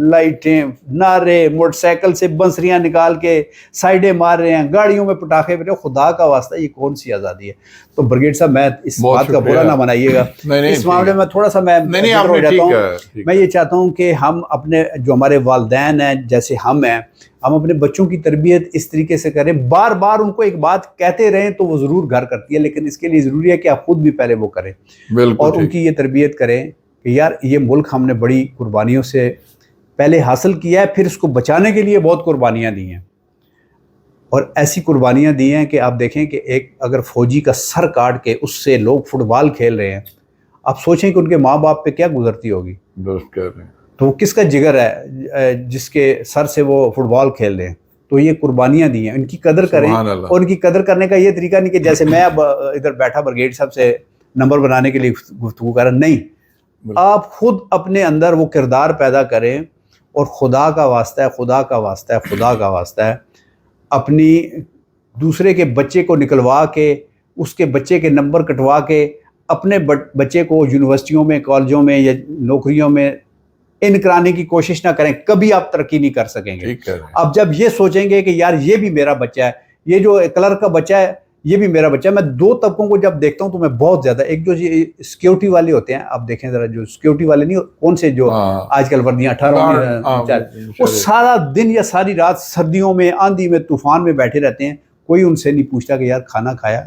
لائٹیں, نعرے, موٹر سائیکل سے بنسریاں نکال کے سائڈیں مار رہے ہیں, گاڑیوں میں پٹاخے پھر. خدا کا واسطہ یہ کون سی آزادی ہے؟ تو برگیڈ صاحب میں اس بات کا برا نہ منائیے گا, اس معاملے میں تھوڑا سا میں ہو جاتا ہوں. میں یہ چاہتا ہوں کہ ہم اپنے جو ہمارے والدین ہیں جیسے ہم ہیں, ہم اپنے بچوں کی تربیت اس طریقے سے کریں. بار بار ان کو ایک بات کہتے رہیں تو وہ ضرور گھر کرتی ہے, لیکن اس کے لیے ضروری ہے کہ آپ خود بھی پہلے وہ کریں اور ان کی یہ تربیت کریں کہ یار یہ ملک ہم نے بڑی قربانیوں سے پہلے حاصل کیا ہے, پھر اس کو بچانے کے لیے بہت قربانیاں دی ہیں. اور ایسی قربانیاں دی ہیں کہ آپ دیکھیں کہ ایک اگر فوجی کا سر کاٹ کے اس سے لوگ فٹ بال کھیل رہے ہیں, آپ سوچیں کہ ان کے ماں باپ پہ کیا گزرتی ہوگی. تو وہ کس کا جگر ہے جس کے سر سے وہ فٹ بال کھیل رہے ہیں. تو یہ قربانیاں دی ہیں, ان کی قدر کریں. اور ان کی قدر کرنے کا یہ طریقہ نہیں کہ جیسے میں اب ادھر بیٹھا برگیڈ صاحب سے نمبر بنانے کے لیے گفتگو کر رہا, نہیں. آپ خود اپنے اندر وہ کردار پیدا کریں اور خدا کا واسطہ ہے, خدا کا واسطہ ہے, خدا کا واسطہ ہے, اپنی دوسرے کے بچے کو نکلوا کے, اس کے بچے کے نمبر کٹوا کے اپنے بچے کو یونیورسٹیوں میں, کالجوں میں یا نوکریوں میں ان کرانے کی کوشش نہ کریں. کبھی آپ ترقی نہیں کر سکیں گے. اب جب یہ سوچیں گے کہ یار یہ بھی میرا بچہ ہے, یہ جو کلرک کا بچہ ہے یہ بھی میرا بچہ ہے. میں دو طبقوں کو جب دیکھتا ہوں تو میں بہت زیادہ, ایک جو سیکیورٹی والے ہوتے ہیں, آپ دیکھیں ذرا, جو سیکیورٹی والے نہیں کون سے جو آج کل وردیاں 18 وہ سارا دن یا ساری رات سردیوں میں, آندھی میں, طوفان میں بیٹھے رہتے ہیں. کوئی ان سے نہیں پوچھتا کہ یار کھانا کھایا,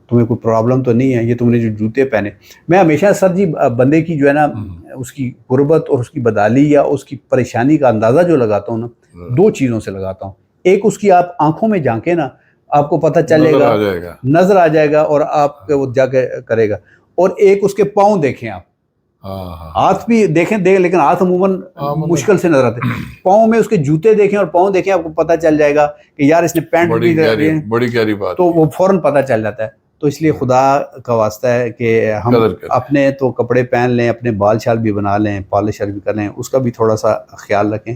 تمہیں کوئی پرابلم تو نہیں ہے, یہ تم نے جو جوتے پہنے. میں ہمیشہ سر جی بندے کی جو ہے نا اس کی غربت اور اس کی بدحالی یا اس کی پریشانی کا اندازہ جو لگاتا ہوں نا, دو چیزوں سے لگاتا ہوں. ایک اس کی آپ آنکھوں میں جھانکیں نا, آپ کو پتہ چلے گا, نظر آ جائے گا اور آپ وہ جا کے کرے گا. اور ایک اس کے پاؤں دیکھیں آپ, ہاتھ بھی دیکھیں لیکن ہاتھ عموماً مشکل سے نظر آتے ہیں. پاؤں میں اس کے جوتے دیکھیں اور پاؤں دیکھیں, آپ کو پتہ چل جائے گا کہ یار اس نے پینٹ بھی بڑی گہری بات, تو وہ فوراً پتہ چل جاتا ہے. تو اس لیے خدا کا واسطہ ہے کہ ہم اپنے تو کپڑے پہن لیں, اپنے بال شال بھی بنا لیں, پالش بھی کر لیں, اس کا بھی تھوڑا سا خیال رکھیں.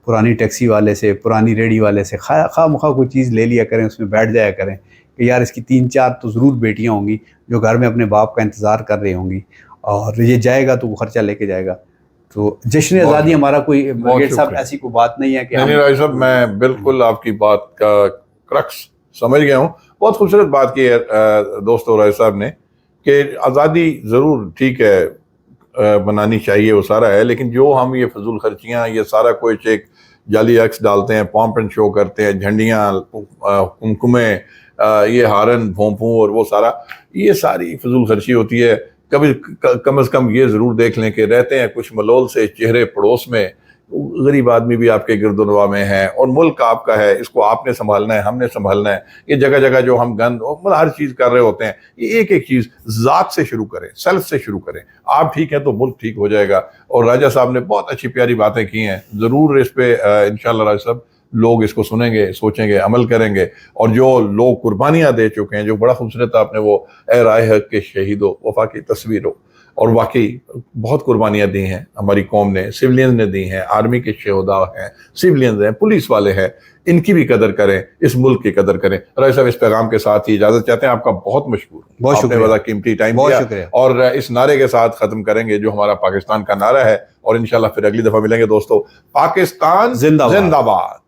پرانی ٹیکسی والے سے, پرانی ریڈی والے سے خواہ مخواہ کوئی چیز لے لیا کریں, اس میں بیٹھ جایا کریں کہ یار اس کی 3-4 تو ضرور بیٹیاں ہوں گی جو گھر میں اپنے باپ کا انتظار کر رہی ہوں گی. اور یہ جائے گا تو وہ خرچہ لے کے جائے گا. تو جشن آزادی ہمارا کوئی برگیڈ صاحب ایسی کوئی بات نہیں ہے کہ نہیں راجہ صاحب میں بالکل آپ کی بات کا کرکس سمجھ گیا ہوں. بہت خوبصورت بات کی ہے دوستو راجہ صاحب نے کہ آزادی ضرور ٹھیک ہے بنانی چاہیے، وہ سارا ہے، لیکن جو ہم یہ فضول خرچیاں یہ سارا کچھ ایک جعلی عکس ڈالتے ہیں، پامپ اینڈ شو کرتے ہیں، جھنڈیاں، کمکمیں، یہ ہارن بھونپوں اور وہ سارا، یہ ساری فضول خرچی ہوتی ہے. کبھی کم از کم یہ ضرور دیکھ لیں کہ رہتے ہیں کچھ ملول سے چہرے پڑوس میں، غریب آدمی بھی آپ کے گرد و نواح میں ہے، اور ملک آپ کا ہے، اس کو آپ نے سنبھالنا ہے، ہم نے سنبھالنا ہے. یہ جگہ جگہ جو ہم گند ہر چیز کر رہے ہوتے ہیں، یہ ایک ایک چیز ذات سے شروع کریں، سیلف سے شروع کریں. آپ ٹھیک ہیں تو ملک ٹھیک ہو جائے گا. اور راجہ صاحب نے بہت اچھی پیاری باتیں کی ہیں، ضرور اس پہ انشاءاللہ راجہ صاحب لوگ اس کو سنیں گے، سوچیں گے، عمل کریں گے. اور جو لوگ قربانیاں دے چکے ہیں، جو بڑا خوبصورت آپ نے وہ اے رائے حق کے شہیدوں وفا کی تصویر ہو، اور واقعی بہت قربانیاں دی ہیں ہماری قوم نے، سولینز نے دی ہیں، آرمی کے شہداء ہیں، سولینز ہیں، پولیس والے ہیں، ان کی بھی قدر کریں، اس ملک کی قدر کریں. راجہ صاحب اس پیغام کے ساتھ ہی اجازت چاہتے ہیں. آپ کا بہت مشکور، بہت آپ نے شکریہ، بڑا قیمتی ٹائم بہت دیا، شکریہ. اور اس نعرے کے ساتھ ختم کریں گے جو ہمارا پاکستان کا نعرہ ہے. اور انشاءاللہ پھر اگلی دفعہ ملیں گے دوستو. پاکستان زندہ باد. زندہ باد.